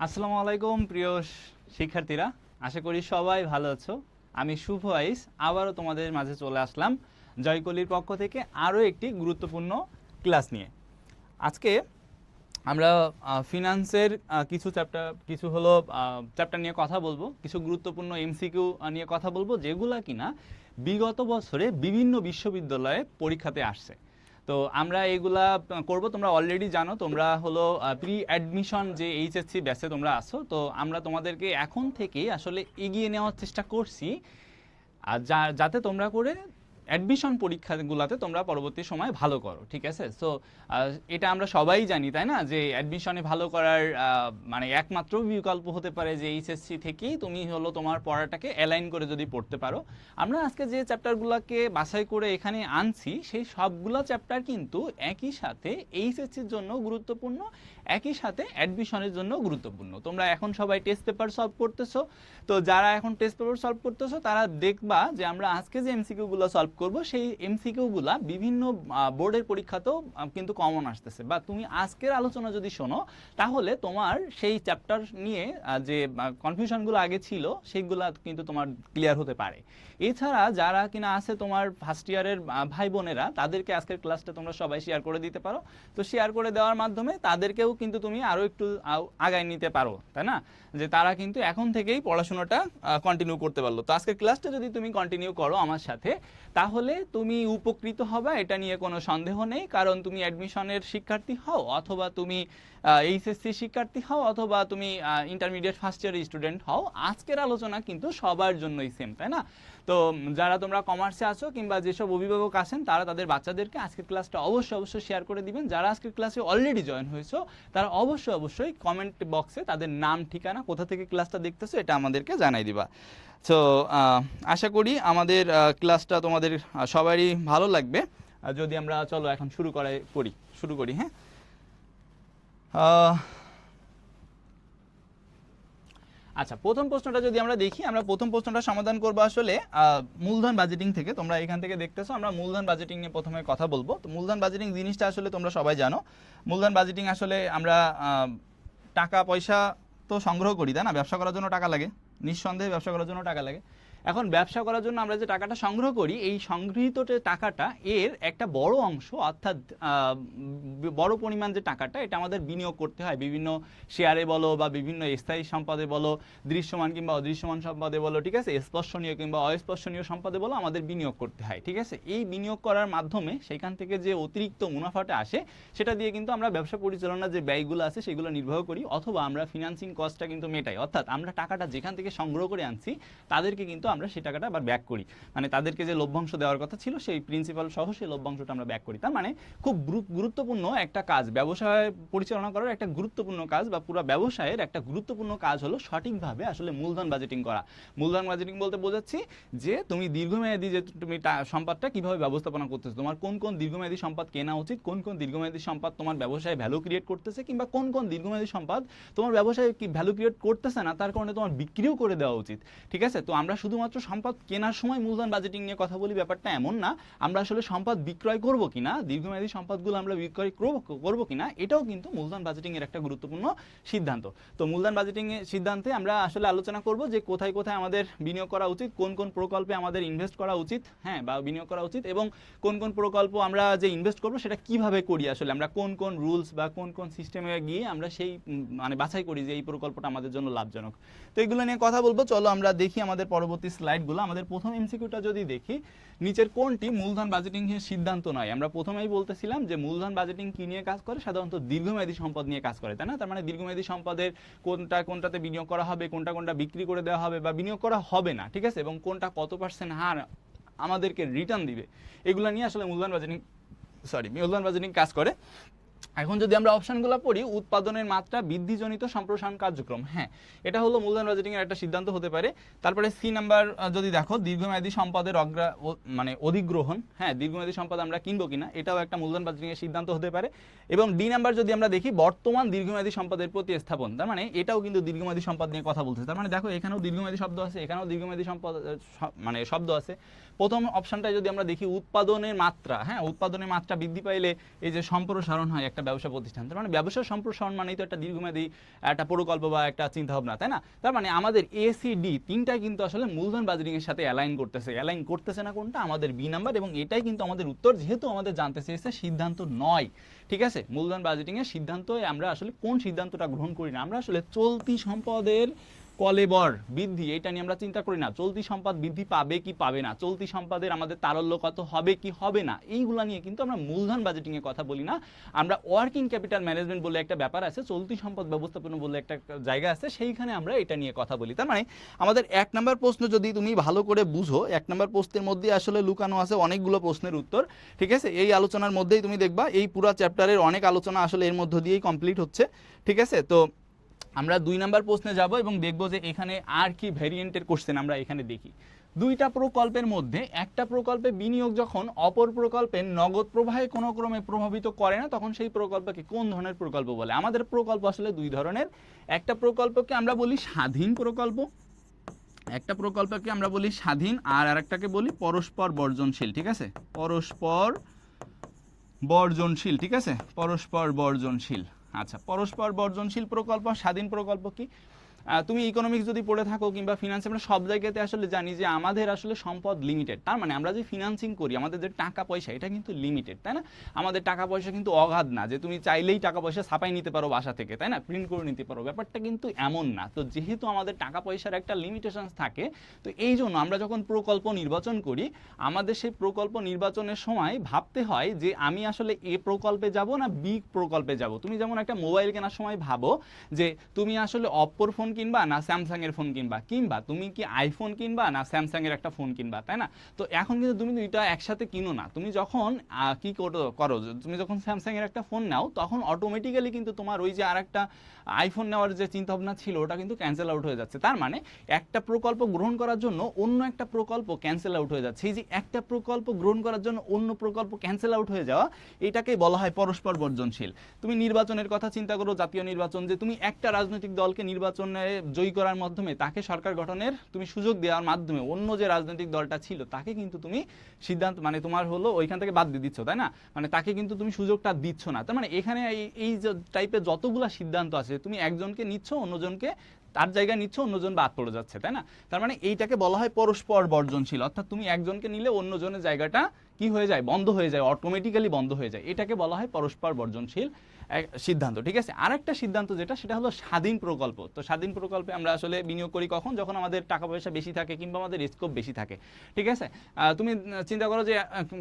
আসসালামু আলাইকুম প্রিয় শিক্ষার্থীরা, আশা করি সবাই ভালো আছো। আমি শুভ আইস আবারও তোমাদের মাঝে চলে আসলাম জয়কলির পক্ষ থেকে আরও একটি গুরুত্বপূর্ণ ক্লাস নিয়ে। আজকে আমরা ফিনান্সের চ্যাপ্টার নিয়ে কথা বলবো, কিছু গুরুত্বপূর্ণ এমসিকিউ নিয়ে কথা বলবো, যেগুলা কিনা বিগত বছরে বিভিন্ন বিশ্ববিদ্যালয়ে পরীক্ষাতে আসছে। তো আমরা এগুলা করব। তোমরা অলরেডি জানো, তোমরা হলো প্রি অ্যাডমিশন যে এইচএসসি ব্যাচে তোমরা আসো। তো আমরা তোমাদেরকে এখন থেকেই আসলে এগিয়ে নেওয়ার চেষ্টা করছি, আর যাতে তোমরা করে অ্যাডমিশন পরীক্ষাগুলোতে তোমরা পরবর্তী সময় ভালো করো, ঠিক আছে? সো এটা আমরা সবাই জানি, তাই না, যে অ্যাডমিশনে ভালো করার মানে একমাত্র বিকল্প হতে পারে যে এইচএসসি থেকেই তুমি হলো তোমার পড়াটাকে অ্যালাইন করে যদি পড়তে পারো। আমরা আজকে যে চ্যাপ্টারগুলোকে বাছাই করে এখানে আনছি, সেই সবগুলো চ্যাপ্টার কিন্তু একই সাথে এইচএসসির জন্য গুরুত্বপূর্ণ, একই সাথে অ্যাডমিশনের জন্য গুরুত্বপূর্ণ। তোমরা এখন সবাই টেস্ট পেপার সলভ করতেছো, তো যারা এখন টেস্ট পেপার সলভ করতেছো তারা দেখবা যে আমরা আজকে যে এমসিকিউগুলো সলভ করব, সেই এমসিকিউগুলা বিভিন্ন বোর্ডের পরীক্ষাতেও কিন্তু কমন আসতেছে। বা তুমি আজকের আলোচনা যদি শোনো, তাহলে তোমার সেই চ্যাপ্টার নিয়ে যে কনফিউশনগুলো আগে ছিল সেইগুলো কিন্তু তোমার ক্লিয়ার হতে পারে। এছাড়া যারা কিনা আছে তোমার ফার্স্ট ইয়ারের ভাই বোনেরা, তাদেরকে আজকের ক্লাসটা তোমরা সবাই শেয়ার করে দিতে পারো। তো শেয়ার করে দেওয়ার মাধ্যমে তাদেরকেও কিন্তু তুমি আরও একটু আগায় নিতে পারো, তাই না, যে তারা কিন্তু এখন থেকেই পড়াশোনাটা কন্টিনিউ করতে পারলো। তো আজকের ক্লাসটা যদি তুমি কন্টিনিউ করো আমার সাথে, তাহলে তুমি উপকৃত হবে, এটা নিয়ে কোনো সন্দেহ নেই। কারণ তুমি অ্যাডমিশনের শিক্ষার্থী হও, অথবা তুমি এইচএসসি শিক্ষার্থী হও, অথবা তুমি ইন্টারমিডিয়েট ফার্স্ট ইয়ারের স্টুডেন্ট হও, আজকের আলোচনা কিন্তু সবার জন্যই সেম, তাই না? তো যারা তোমরা কমার্সে আছো কিংবা যেসব অভিভাবক আছেন, তারা তাদের বাচ্চাদেরকে আজকের ক্লাসটা অবশ্যই শেয়ার করে দিবেন। যারা আজকের ক্লাসে অলরেডি জয়েন হয়েছো, তারা অবশ্যই কমেন্ট বক্সে তাদের নাম, ঠিকানা, কোথা থেকে ক্লাসটা দেখতেছো এটা আমাদেরকে জানাই দিবা। তো আশা করি আমাদের ক্লাসটা তোমাদের সবারই ভালো লাগবে। যদি আমরা চলো এখন শুরু করি। হ্যাঁ, আচ্ছা, প্রথম প্রশ্নটা যদি আমরা দেখি, আমরা প্রথম প্রশ্নটা সমাধান করবো আসলে মূলধন বাজেটিং থেকে। তোমরা এখান থেকে দেখতেছো আমরা মূলধন বাজেটিং নিয়ে প্রথমে কথা বলবো। তো মূলধন বাজেটিং জিনিসটা আসলে তোমরা সবাই জানো। মূলধন বাজেটিং আসলে আমরা টাকা পয়সা তো সংগ্রহ করি, তাই না? ব্যবসা করার জন্য টাকা লাগে, নিঃসন্দেহে ব্যবসা করার জন্য টাকা লাগে। এখন ব্যবসা করার জন্য আমরা যে টাকাটা সংগ্রহ করি, এই সংগৃহীত টাকাটা এর একটা বড় অংশ, অর্থাৎ বড় পরিমাণ যে টাকাটা, এটা আমাদের বিনিয়োগ করতে হয় বিভিন্ন শেয়ারে বলো, বা বিভিন্ন স্থায়ী সম্পদে বলো, দৃশ্যমান কিংবা অদৃশ্যমান সম্পদে বলো, ঠিক আছে, স্পর্শনীয় কিংবা অস্পর্শনীয় সম্পদে বলো, আমাদের বিনিয়োগ করতে হয়, ঠিক আছে? এই বিনিয়োগ করার মাধ্যমে সেখান থেকে যে অতিরিক্ত মুনাফাটা আসে, সেটা দিয়ে কিন্তু আমরা ব্যবসা পরিচালনার যে ব্যয়গুলো আছে সেগুলো নির্বাহ করি, অথবা আমরা ফিনান্সিং কস্টটা কিন্তু মেটাই। অর্থাৎ আমরা টাকাটা যেখান থেকে সংগ্রহ করে আনছি, তাদেরকে কিন্তু আমরা সেই টাকাটা আবার ব্যাক করি। মানে তাদেরকে যে লভ্যাংশ দেওয়ার কথা ছিল, সেই প্রিন্সিপাল সহ সেই লভ্যাংশটা আমরা ব্যাক করি। তার মানে খুব গুরুত্বপূর্ণ একটা কাজ, ব্যবসায় পরিচালনা করার একটা গুরুত্বপূর্ণ কাজ, বা পুরো ব্যবসায়ের একটা গুরুত্বপূর্ণ কাজ হলো সঠিকভাবে আসলে মূলধন বাজেটিং করা। মূলধন বাজেটিং বলতে বোঝাচ্ছি যে তুমি দীর্ঘমেয়াদী যে তুমি সম্পদটা কিভাবে ব্যবস্থাপনা করতেছো, তোমার কোন কোন দীর্ঘমেয়াদী সম্পদ কেনা উচিত, কোন কোন দীর্ঘমেয়াদী সম্পদ তোমার ব্যবসায় ভ্যালু ক্রিয়েট করতেছে, কিংবা কোন কোন দীর্ঘমেয়াদী সম্পদ তোমার ব্যবসায় কি ভ্যালু ক্রিয়েট করতেছে না, তার কারণে তোমার বিক্রিও করে দেওয়া উচিত, ঠিক আছে? তো আমরা শুধুমাত্র সম্পদ কেনার সময় মূলধন বাজেটিং নিয়ে কথা বলি, ব্যাপারটা এমন না। আমরা আসলে সম্পদ বিক্রয় করব কিনা, দীর্ঘমেয়াদী সম্পদগুলো আমরা বিক্রয় করব কিনা, এটাও কিন্তু মূলধন বাজেটিং এর একটা গুরুত্বপূর্ণ সিদ্ধান্ত। তো মূলধন বাজেটিং এর সিদ্ধান্তে আমরা আসলে আলোচনা করব যে কোথায় কোথায় আমাদের বিনিয়োগ করা উচিত, কোন কোন প্রকল্পে আমাদের ইনভেস্ট করা উচিত, হ্যাঁ, বা বিনিয়োগ করা উচিত, এবং কোন কোন প্রকল্প আমরা যে ইনভেস্ট করব সেটা কিভাবে করি, আসলে আমরা কোন কোন রুলস বা কোন কোন সিস্টেমে গিয়ে আমরা সেই মানে বাছাই করি যে এই প্রকল্পটা আমাদের জন্য লাভজনক। তো এগুলো নিয়ে কথা বলবো। চলো আমরা দেখি আমাদের পরবর্তী স্লাইডগুলো। আমাদের প্রথম এমসিকিউটা যদি দেখি, নিচের কোনটি মূলধন বাজেটিং এর সিদ্ধান্ত নয়? আমরা প্রথমেই বলতেছিলাম যে মূলধন বাজেটিং কি নিয়ে কাজ করে, সাধারণত দীর্ঘমেয়াদী সম্পদ নিয়ে কাজ করে, তাই না? তার মানে দীর্ঘমেয়াদী সম্পদের কোনটাতে বিনিয়োগ করা হবে, কোনটা বিক্রি করে দেওয়া হবে বা বিনিয়োগ করা হবে না, ঠিক আছে, এবং কোনটা কত % হার আমাদেরকে রিটার্ন দিবে, এগুলো নিয়ে আসলে মূলধন বাজেটিং কাজ করে। এখন যদি আমরা অপশনগুলো পড়ি, উৎপাদনের মাত্রা বৃদ্ধিজনিত সম্প্রসারণ কার্যক্রম, হ্যাঁ, এটা হলো মূলধন বাজেটিং এর একটা সিদ্ধান্ত হতে পারে। তারপরে সি নাম্বার যদি দেখো, দীর্ঘমেয়াদী সম্পদের মানে অধিগ্রহণ, হ্যাঁ, দীর্ঘমেয়াদী সম্পদ আমরা কিনবো কিনা, এটাও একটা মূলধন বাজেটিং এর সিদ্ধান্ত হতে পারে। এবং ডি নাম্বার যদি আমরা দেখি, বর্তমান দীর্ঘমেয়াদী সম্পদের প্রতিস্থাপন, তার মানে এটাও কিন্তু দীর্ঘমেয়াদী সম্পদ নিয়ে কথা বলতেছে। তার মানে দেখো, এখানেও দীর্ঘমেয়াদী শব্দ আছে, এখানেও দীর্ঘমেয়াদী সম্পদ মানে শব্দ আছে। প্রথম অপশনটায় যদি আমরা দেখি, উৎপাদনের মাত্রা, হ্যাঁ, উৎপাদনের মাত্রা বৃদ্ধি পাইলে এই যে সম্প্রসারণ হয় একটা একটা ব্যবসা প্রতিষ্ঠান, তার মানে ব্যবসা সম্প্রসারণ মানেই তো একটা দীর্ঘমেয়াদী একটা প্রকল্প বা একটা চিন্তা ভাবনা, তাই না? তার মানে আমাদের ACD তিনটাই কিন্তু আসলে মূলধন বাজেটিং এর সাথে অ্যালাইন করতেছে না কোনটা? আমাদের বি নাম্বার, এবং এটাই কিন্তু আমাদের উত্তর, যেহেতু আমাদের জানতে চেয়েছে সিদ্ধান্ত নয়। ঠিক আছে, মূলধন বাজেটিং এর সিদ্ধান্ত আমরা আসলে কোন সিদ্ধান্তটা গ্রহণ করি না, আমরা আসলে চলতি সম্পদের কলেবর বৃদ্ধি এটা নিয়ে আমরা চিন্তা করি না, চলতি সম্পদ বৃদ্ধি পাবে কি পাবে না, চলতি সম্পদের আমাদের তারল্য কত হবে কি হবে না, এইগুলা নিয়ে কিন্তু আমরা মূলধন বাজেটিং এর কথা বলি না। আমরা ওয়ার্কিং ক্যাপিটাল ম্যানেজমেন্ট বলে একটা ব্যাপার আছে, চলতি সম্পদ ব্যবস্থাপনা বলে একটা জায়গা আছে, সেইখানে আমরা এটা নিয়ে কথা বলি। তার মানে আমাদের 1 নম্বর প্রশ্ন যদি তুমি ভালো করে বুঝো, 1 নম্বর প্রশ্নের মধ্যে আসলে লুকানো আছে অনেকগুলো প্রশ্নের উত্তর। ঠিক আছে, এই আলোচনার মধ্যেই তুমি দেখবা এই পুরো চ্যাপ্টারের অনেক আলোচনা আসলে এর মধ্য দিয়েই কমপ্লিট হচ্ছে। ঠিক আছে, তো আমরা 2 নম্বর প্রশ্নে যাব এবং দেখব যে এখানে আর কি ভেরিয়েন্টের কোশ্চেন আমরা এখানে দেখি। দুইটা প্রকল্পের মধ্যে একটা প্রকল্পে বিনিয়োগ যখন অপর প্রকল্পের নগদ প্রবাহে কোনো ক্রমে প্রভাবিত করে না, তখন সেই প্রকল্পকে কোন ধরনের প্রকল্প বলে? আমাদের প্রকল্প আসলে দুই ধরনের, একটা প্রকল্পকে আমরা বলি স্বাধীন প্রকল্প, একটা প্রকল্পকে আমরা বলি স্বাধীন, আর আরেকটাকে বলি পরস্পর বর্জনশীল। ঠিক আছে, পরস্পর বর্জনশীল। ঠিক আছে, পরস্পর বর্জনশীল। আচ্ছা, পরস্পর বর্জনশীল প্রকল্প, স্বাধীন প্রকল্প কি? তুমি ইকোনমিক্স যদি পড়ে থাকো কিংবা ফিনান্স, আমরা সব জায়গাতে আসলে জানি যে আমাদের আসলে সম্পদ লিমিটেড। তার মানে আমরা যে ফিনান্সিং করি, আমাদের যে টাকা পয়সা, এটা কিন্তু লিমিটেড, তাই না? আমাদের টাকা পয়সা কিন্তু অগাধ না যে তুমি চাইলেই টাকা পয়সা ছাপাই নিতে পারো বাসা থেকে, তাই না? প্রিন্ট করে নিতে পারো, ব্যাপারটা কিন্তু এমন না। তো যেহেতু আমাদের টাকা পয়সার একটা লিমিটেশন থাকে, তো এই জন্য আমরা যখন প্রকল্প নির্বাচন করি, আমাদের সেই প্রকল্প নির্বাচনের সময় ভাবতে হয় যে আমি আসলে এ প্রকল্পে যাব না বি প্রকল্পে যাব। তুমি যেমন একটা মোবাইল কেনার সময় ভাবো যে তুমি আসলে অপ্পোর ফোন কিনবা না স্যামসাং এর ফোন কিনবা, কিংবা তুমি কি আইফোন কিনবা না স্যামসাং এর একটা ফোন কিনবা, তাই না? তো এখন কিন্তু তুমি দুইটা একসাথে কিনো না, তুমি যখন কি করো, তুমি যখন স্যামসাং এর একটা ফোন নাও, তখন অটোমেটিক্যালি কিন্তু তোমার ওই যে আরেকটা আইফোন নেওয়ার যে চিন্তা ভাবনা ছিল, ওটা কিন্তু ক্যান্সেল আউট হয়ে যাচ্ছে। তার মানে একটা প্রকল্প গ্রহণ করার জন্য অন্য একটা প্রকল্প ক্যান্সেল আউট হয়ে যাচ্ছে। এই যে একটা প্রকল্প গ্রহণ করার জন্য অন্য প্রকল্প ক্যান্সেল আউট হয়ে যাওয়া, এটাকেই বলা হয় পরস্পর বর্জনশীল। তুমি নির্বাচনের কথা চিন্তা করো, জাতীয় নির্বাচন, যে তুমি একটা রাজনৈতিক দলকে নির্বাচনে জয়ী করার মাধ্যমে তাকে সরকার গঠনের তুমি সুযোগ দেওয়ার মাধ্যমে অন্য যে রাজনৈতিক দলটা ছিল তাকে কিন্তু তুমি সিদ্ধান্ত, মানে তোমার হলো ওইখান থেকে বাদ দিয়ে দিচ্ছ, তাই না? মানে তাকে কিন্তু তুমি সুযোগটা দিচ্ছ না। তার মানে এখানে এই যে টাইপের যতগুলা সিদ্ধান্ত আছে, তুমি একজনকে নিচ্ছ, অন্যজনকে তার জায়গায় নিচ্ছ, অন্যজন বাদ পড়ে যাচ্ছে, তাই না? তার মানে এইটাকে বলা হয় পরস্পর বর্জনশীল, অর্থাৎ তুমি একজনকে নিলে অন্যজনের জায়গাটা কি হয়ে যায়, বন্ধ হয়ে যায়, অটোমেটিক্যালি বন্ধ হয়ে যায়, এটাকে বলা হয় পরস্পর বর্জনশীল সিদ্ধান্ত। ঠিক আছে, আরেকটা সিদ্ধান্ত যেটা, সেটা হলো স্বাধীন প্রকল্প। তো স্বাধীন প্রকল্পে আমরা আসলে বিনিয়োগ করি কখন? যখন আমাদের টাকা পয়সা বেশি থাকে কিংবা আমাদের স্কোপ বেশি থাকে। ঠিক আছে, তুমি চিন্তা করো যে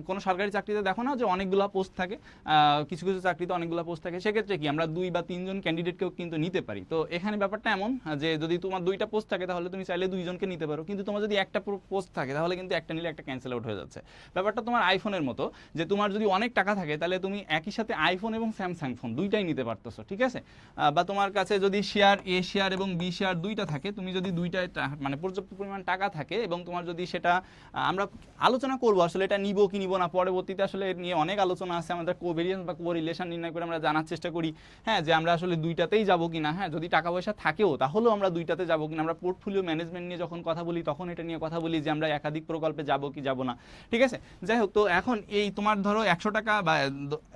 কোনো সরকারি চাকরিতে দেখো না যে অনেকগুলো পোস্ট থাকে, কিছু কিছু চাকরিতে অনেকগুলো পোস্ট থাকে, সেক্ষেত্রে কি আমরা 2 বা 3 জন ক্যান্ডিডেটকেও কিন্তু নিতে পারি। তো এখানে ব্যাপারটা এমন যে যদি তোমার 2টা পোস্ট থাকে তাহলে তুমি চাইলে 2 জনকে নিতে পারো, কিন্তু তোমার যদি একটা পোস্ট থাকে তাহলে কিন্তু একটা নিলে একটা ক্যান্সেল আউট হয়ে যাচ্ছে। ব্যাপারটা তোমার আইফোনের মতো, যে তোমার যদি অনেক টাকা থাকে তাহলে তুমি একই সাথে আইফোন এবং স্যামসাং ফোন দুইটাই নিতে পারতেছো। ঠিক আছে, বা তোমার কাছে যদি শেয়ার এ শেয়ার এবং বি শেয়ার দুইটা থাকে, তুমি যদি দুইটায় মানে পর্যাপ্ত পরিমাণ টাকা থাকে এবং তোমার যদি সেটা, আমরা আলোচনা করবো আসলে এটা নিব কি নিব না পরবর্তীতে, আসলে এর নিয়ে অনেক আলোচনা আছে, আমাদের কোভেরিয়েন্স বা কোরিলেশন নির্ণয় করে আমরা জানার চেষ্টা করি, হ্যাঁ, যে আমরা আসলে দুইটাতেই যাবো কিনা, হ্যাঁ, যদি টাকা পয়সা থাকেও তাহলেও আমরা দুইটাতে যাবো কিনা। আমরা পোর্টফোলিও ম্যানেজমেন্ট নিয়ে যখন কথা বলি তখন এটা নিয়ে কথা বলি যে আমরা একাধিক প্রকল্পে যাবো কি যাবো না। ঠিক আছে, যাই হোক, তো এখন এই তোমার ধরো 100 টাকা বা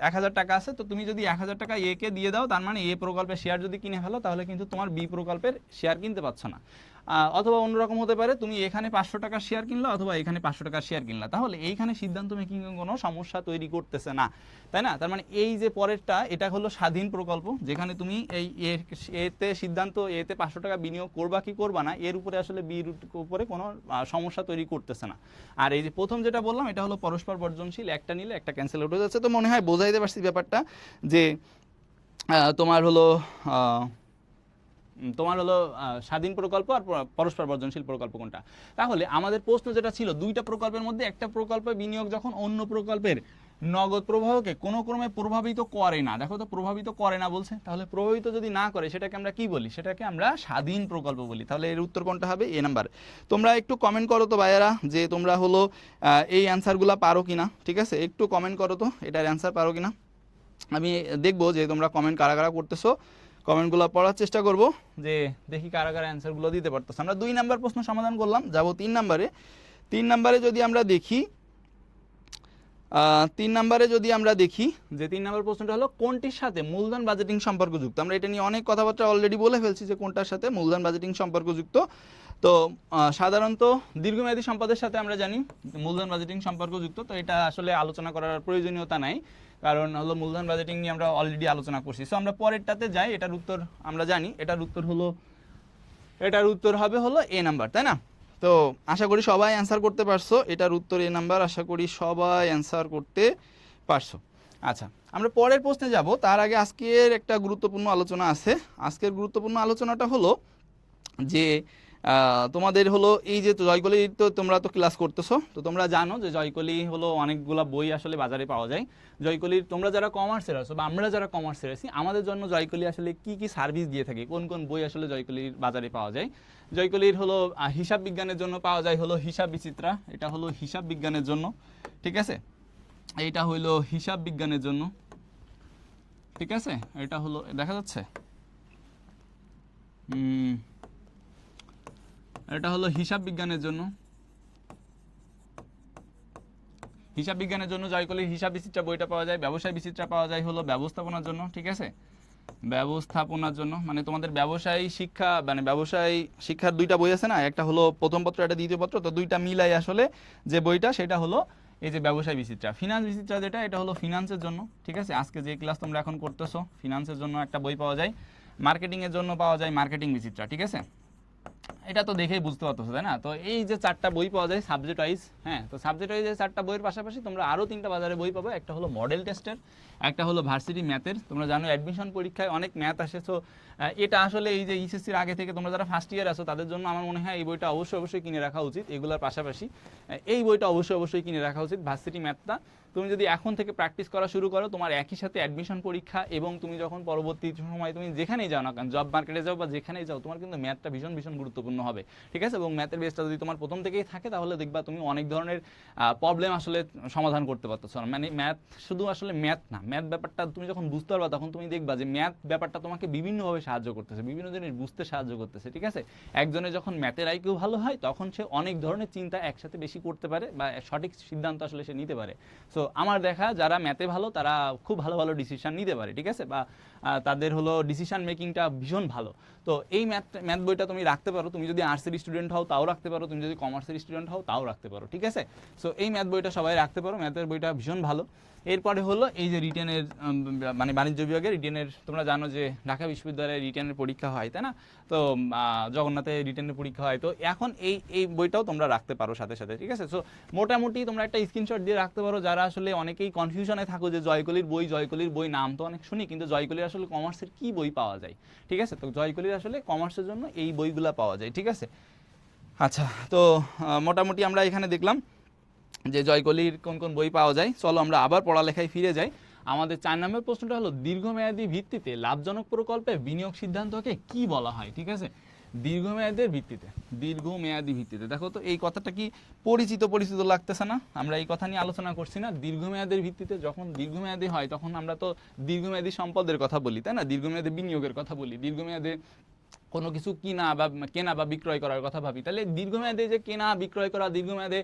1000 টাকা আছে, তো তুমি যদি 1000 টাকা এ কে দিয়ে দাও, তার মানে এ প্রকল্পের শেয়ার যদি কিনে ফেলো তাহলে কিন্তু তোমার বি প্রকল্পের শেয়ার কিনতে পারছো না। অথবা অন্যরকম হতে পারে, তুমি এখানে 500 টাকার শেয়ার কিনলা অথবা এখানে 500 টাকার শেয়ার কিনলা, তাহলে এইখানে সিদ্ধান্ত মেকিং কোনো সমস্যা তৈরি করতেছে না, তাই না? তার মানে এই যে পরেরটা, এটা হলো স্বাধীন প্রকল্প, যেখানে তুমি এই এতে সিদ্ধান্ত, এতে 500 টাকা বিনিয়োগ করবা কি করবা না, এর উপরে আসলে বির উপরে কোনো সমস্যা তৈরি করতেছে না। আর এই যে প্রথম যেটা বললাম, এটা হলো পরস্পর বর্জনশীল, একটা নিলে একটা ক্যান্সেল আউট হয়ে যাচ্ছে। তো মনে হয় বোঝাইতে পারছি ব্যাপারটা, যে তোমার হলো স্বাধীন প্রকল্প আর পরস্পর বর্জনশীল প্রকল্প কোনটা। তাহলে আমাদের প্রশ্ন যেটা ছিল, দুইটা প্রকল্পের মধ্যে একটা প্রকল্পে বিনিয়োগ যখন অন্য প্রকল্পের নগদ প্রবাহকে কোনো ক্রমে প্রভাবিত করে না, দেখো তো প্রভাবিত করে না বলছে, তাহলে প্রভাবিত যদি না করে সেটাকে আমরা কি বলি? সেটাকে আমরা স্বাধীন প্রকল্প বলি। তাহলে এর উত্তর কোনটা হবে? এ নাম্বার। তোমরা একটু কমেন্ট করো তো ভাইয়ারা, যে তোমরা হলো এই অ্যান্সারগুলো পারো কিনা। ঠিক আছে, একটু কমেন্ট করো তো এটার অ্যান্সার পারো কিনা, আমি দেখবো যে তোমরা কমেন্ট কারা কারা করতেছো, কমেন্টগুলো পড়ার চেষ্টা করব, যে দেখি কারা কারা অ্যান্সারগুলো দিতে পারতেছে। আমরা 2 নাম্বার প্রশ্ন সমাধান করলাম, যাব 3 নাম্বারে। 3 নাম্বারে যদি আমরা দেখি, 3 নম্বরে যদি আমরা দেখি যে 3 নম্বর প্রশ্নটা হলো কোনটির সাথে মূলধন বাজেটিং সম্পর্কযুক্ত। আমরা এটা নিয়ে অনেক কথাবার্তা অলরেডি বলে ফেলছি যে কোনটার সাথে মূলধন বাজেটিং সম্পর্কযুক্ত। তো সাধারণত দীর্ঘমেয়াদী সম্পদের সাথে আমরা জানি মূলধন বাজেটিং সম্পর্কযুক্ত, তো এটা আসলে আলোচনা করার প্রয়োজনীয়তা নাই, কারণ হলো মূলধন বাজেটিং নিয়ে আমরা অলরেডি আলোচনা করছি। সো আমরা পরেরটাতে যাই, এটার উত্তর আমরা জানি, এটার উত্তর হবে হলো এ নাম্বার, তাই না? তো আশা করি সবাই অ্যান্সার করতে পারছো, এটার উত্তর এ নাম্বার, আশা করি সবাই অ্যান্সার করতে পারছো। আচ্ছা, আমরা পরের প্রশ্নে যাব, তার আগে আজকের একটা গুরুত্বপূর্ণ আলোচনা আছে। আজকের গুরুত্বপূর্ণ আলোচনাটা হলো যে তোমাদের হলো এই যে জয়কলি, তো তোমরা তো ক্লাস করতেছো, তো তোমরা জানো যে জয়কলি হলো অনেকগুলা বই আসলে বাজারে পাওয়া যায়। জয়কলির তোমরা যারা কমার্সের আছো বা আমরা যারা কমার্সের আছি, আমাদের জন্য জয়কলি আসলে কি কি সার্ভিস দিয়ে থাকে, কোন কোন বই আসলে জয়কলির বাজারে পাওয়া যায়। জয়কলির হলো হিসাব বিজ্ঞানের জন্য পাওয়া যায় হলো হিসাব বিচিত্রা, এটা হলো হিসাব বিজ্ঞানের জন্য, ঠিক আছে? এইটা হইলো হিসাব বিজ্ঞানের জন্য, ঠিক আছে? এটা হলো দেখা যাচ্ছে, এটা হলো হিসাব বিজ্ঞানের জন্য, হিসাব বিজ্ঞানের জন্য জয়কলির হিসাব বিচিত্রা বইটা পাওয়া যায়। ব্যবসায় বিচিত্রা পাওয়া যায় হলো ব্যবস্থাপনার জন্য, ঠিক আছে? ব্যবস্থাপনার জন্য মানে তোমাদের ব্যবসায়ী শিক্ষা, মানে ব্যবসায়ী শিক্ষার দুইটা বই আছে না, একটা হলো প্রথম পত্র, একটা দ্বিতীয় পত্র, তো দুইটা মিলাই আসলে যে বইটা সেটা হলো এই যে ব্যবসায় বিচিত্রা। ফিনান্স বিচিত্রা যেটা, এটা হলো ফিনান্সের জন্য, ঠিক আছে? আজকে যে ক্লাস তোমরা এখন করতেছো ফিনান্সের জন্য একটা বই পাওয়া যায়। মার্কেটিংয়ের জন্য পাওয়া যায় মার্কেটিং বিচিত্রা, ঠিক আছে? এটা তো দেখেই বুঝতে পারতেছো, তাই না? তো এই যে 4টা বই পাওয়া যায় সাবজেক্ট ওয়াইজ, হ্যাঁ, তো সাবজেক্ট ওয়াইজ 4টা বইয়ের পাশাপাশি তোমরা আরও 3টা বাজারে বই পাবে। একটা হলো মডেল টেস্টের, একটা হলো ভার্সিটি ম্যাথের। তোমরা জানো অ্যাডমিশন পরীক্ষায় অনেক ম্যাথ আসে, তো এটা আসলে এই যে এইচএসসির আগে থেকে তোমরা যারা ফার্স্ট ইয়ার আছো তাদের জন্য আমার মনে হয় এই বইটা অবশ্যই কিনে রাখা উচিত। এগুলোর পাশাপাশি এই বইটা অবশ্যই কিনে রাখা উচিত, ভার্সিটি ম্যাথটা। তুমি যদি এখন থেকে প্র্যাকটিস করা শুরু করো, তোমার একই সাথে অ্যাডমিশন পরীক্ষা এবং তুমি যখন পরবর্তী সময় তুমি যেখানেই যাও না কেন, জব মার্কেটে যাও বা যেখানেই যাও, তোমার কিন্তু ম্যাথটা ভীষণ গুরুত্বপূর্ণ হবে, ঠিক আছে? এবং ম্যাথের বেসটা যদি তোমার প্রথম থেকেই থাকে তাহলে দেখবা তুমি অনেক ধরনের প্রবলেম আসলে সমাধান করতে পারতেছো। মানে ম্যাথ শুধু আসলে ম্যাথ না, ম্যাথ ব্যাপারটা তুমি যখন বুঝতে পারবা তখন তুমি দেখবা যে ম্যাথ ব্যাপারটা তোমাকে বিভিন্নভাবে সাহায্য করতেছে, বিভিন্ন জিনিস বুঝতে সাহায্য করতেছে, ঠিক আছে? একজনের যখন ম্যাথের আইকিউ ভালো হয় তখন সে অনেক ধরনের চিন্তা একসাথে বেশি করতে পারে বা সঠিক সিদ্ধান্ত আসলে সে নিতে পারে। সো আমার দেখা যারা ম্যাথে ভালো তারা খুব ভালো ডিসিশন নিতে পারে, ঠিক আছে? বা তাদের হলো ডিসিশন মেকিংটা ভীষণ ভালো। তো এই ম্যাথ বইটা তুমি রাখতে পারো, তুমি যদি আর্টসের স্টুডেন্ট হও তাও রাখতে পারো, তুমি যদি কমার্সের স্টুডেন্ট হও তাও রাখতে পারো, ঠিক আছে? সো এই ম্যাথ বইটা সবাই রাখতে পারো, ম্যাথের বইটা ভীষণ ভালো। এরপরে হলো এই যে রিটেনের, মানে বাণিজ্য বিভাগের রিটেনের, তোমরা জানো যে ঢাকা বিশ্ববিদ্যালয়ে রিটেনের পরীক্ষা হয়, তাই না? তো জগন্নাথে রিটেনের পরীক্ষা হয়, তো এখন এই বইটাও তোমরা রাখতে পারো সাথে সাথে, ঠিক আছে? সো মোটামুটি তোমরা একটা স্ক্রিনশট দিয়ে রাখতে পারো, যারা আসলে অনেকেই কনফিউশনে থাকো যে জয়কলির বই নাম তো অনেক শুনি, কিন্তু জয়কলির আসলে কমার্সের কি বই পাওয়া যায়, ঠিক আছে? তো জয়কলির আসলে কমার্সের জন্য এই বইগুলা পাওয়া যায়, ঠিক আছে? আচ্ছা, তো মোটামুটি আমরা এখানে দেখলাম যে জয়কলির কোন কোন বই পাওয়া যায়। চলো আমরা আবার পড়ালেখায় ফিরে যাই। আমাদের 4 নম্বর প্রশ্নটা হলো দীর্ঘমেয়াদী ভিত্তিতে লাভজনক প্রকল্পে বিনিয়োগ সিদ্ধান্তকে কি বলা হয়, ঠিক আছে? দীর্ঘমেয়াদের ভিত্তিতে, দীর্ঘমেয়াদী ভিত্তিতে, দেখো তো এই কথাটা কি পরিচিত লাগতেছে না? আমরা এই কথা নিয়ে আলোচনা করছি না? দীর্ঘমেয়াদের ভিত্তিতে, যখন দীর্ঘমেয়াদী হয় তখন আমরা তো দীর্ঘমেয়াদী সম্পদের কথা বলি, তাই না? দীর্ঘমেয়াদী বিনিয়োগের কথা বলি, দীর্ঘমেয়াদে কোনো কিছু কেনা বা বিক্রয় করার কথা ভাবি, তাহলে দীর্ঘমেয়াদে যে কেনা বিক্রয় করা, দীর্ঘমেয়াদে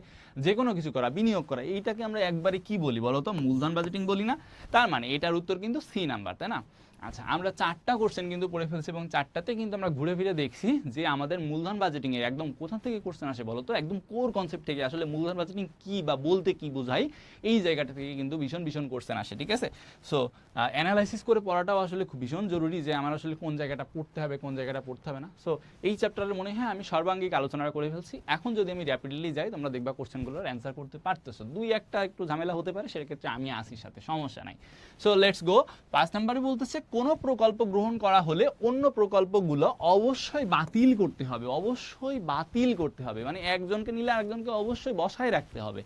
যে কোনো কিছু করা, বিনিয়োগ করা, এইটাকে আমরা একবারে কি বলি বলো তো? মূলধন বাজেটিং বলি না? তার মানে এটার উত্তর কিন্তু সি নাম্বার, তাই না? আচ্ছা, আমরা 4টা কোশ্চেন কিন্তু পড়ে ফেলছি এবং 4টাতে কিন্তু আমরা ঘুরে ফিরে দেখছি যে আমাদের মূলধন বাজেটিং এর একদম কোথা থেকে কোশ্চেন আসে বলো তো? একদম কোর কনসেপ্ট থেকে, আসলে মূলধন বাজেটিং কি বা বলতে কি বোঝায়, এই জায়গাটা থেকে কিন্তু ভীষণ কোশ্চেন আসে, ঠিক আছে? সো অ্যানালাইসিস করে পড়াটাও আসলে খুব ভীষণ জরুরি, যে আমার আসলে কোন জায়গাটা পড়তে হবে কোন জায়গাটা পড়তে হবে না। সো এই চ্যাপ্টারের মনে হয় আমি সর্বাঙ্গিক আলোচনা করে ফেলছি। এখন যদি আমি র্যাপিডলি যাই, তোমরা দেখবা কোশ্চেনগুলোর অ্যান্সার করতে পারতেছো। 2-1টা একটু ঝামেলা হতে পারে, সেক্ষেত্রে আমি আসির সাথে সমস্যা নাই। So let's go. 5 নম্বরে বলতেছে কোনো প্রকল্প গ্রহণ করা হলে অন্য প্রকল্পগুলো অবশ্যই বাতিল করতে হবে, অবশ্যই বাতিল করতে হবে, মানে একজনকে নিলে আরেকজনকে অবশ্যই বসায় রাখতে হবে।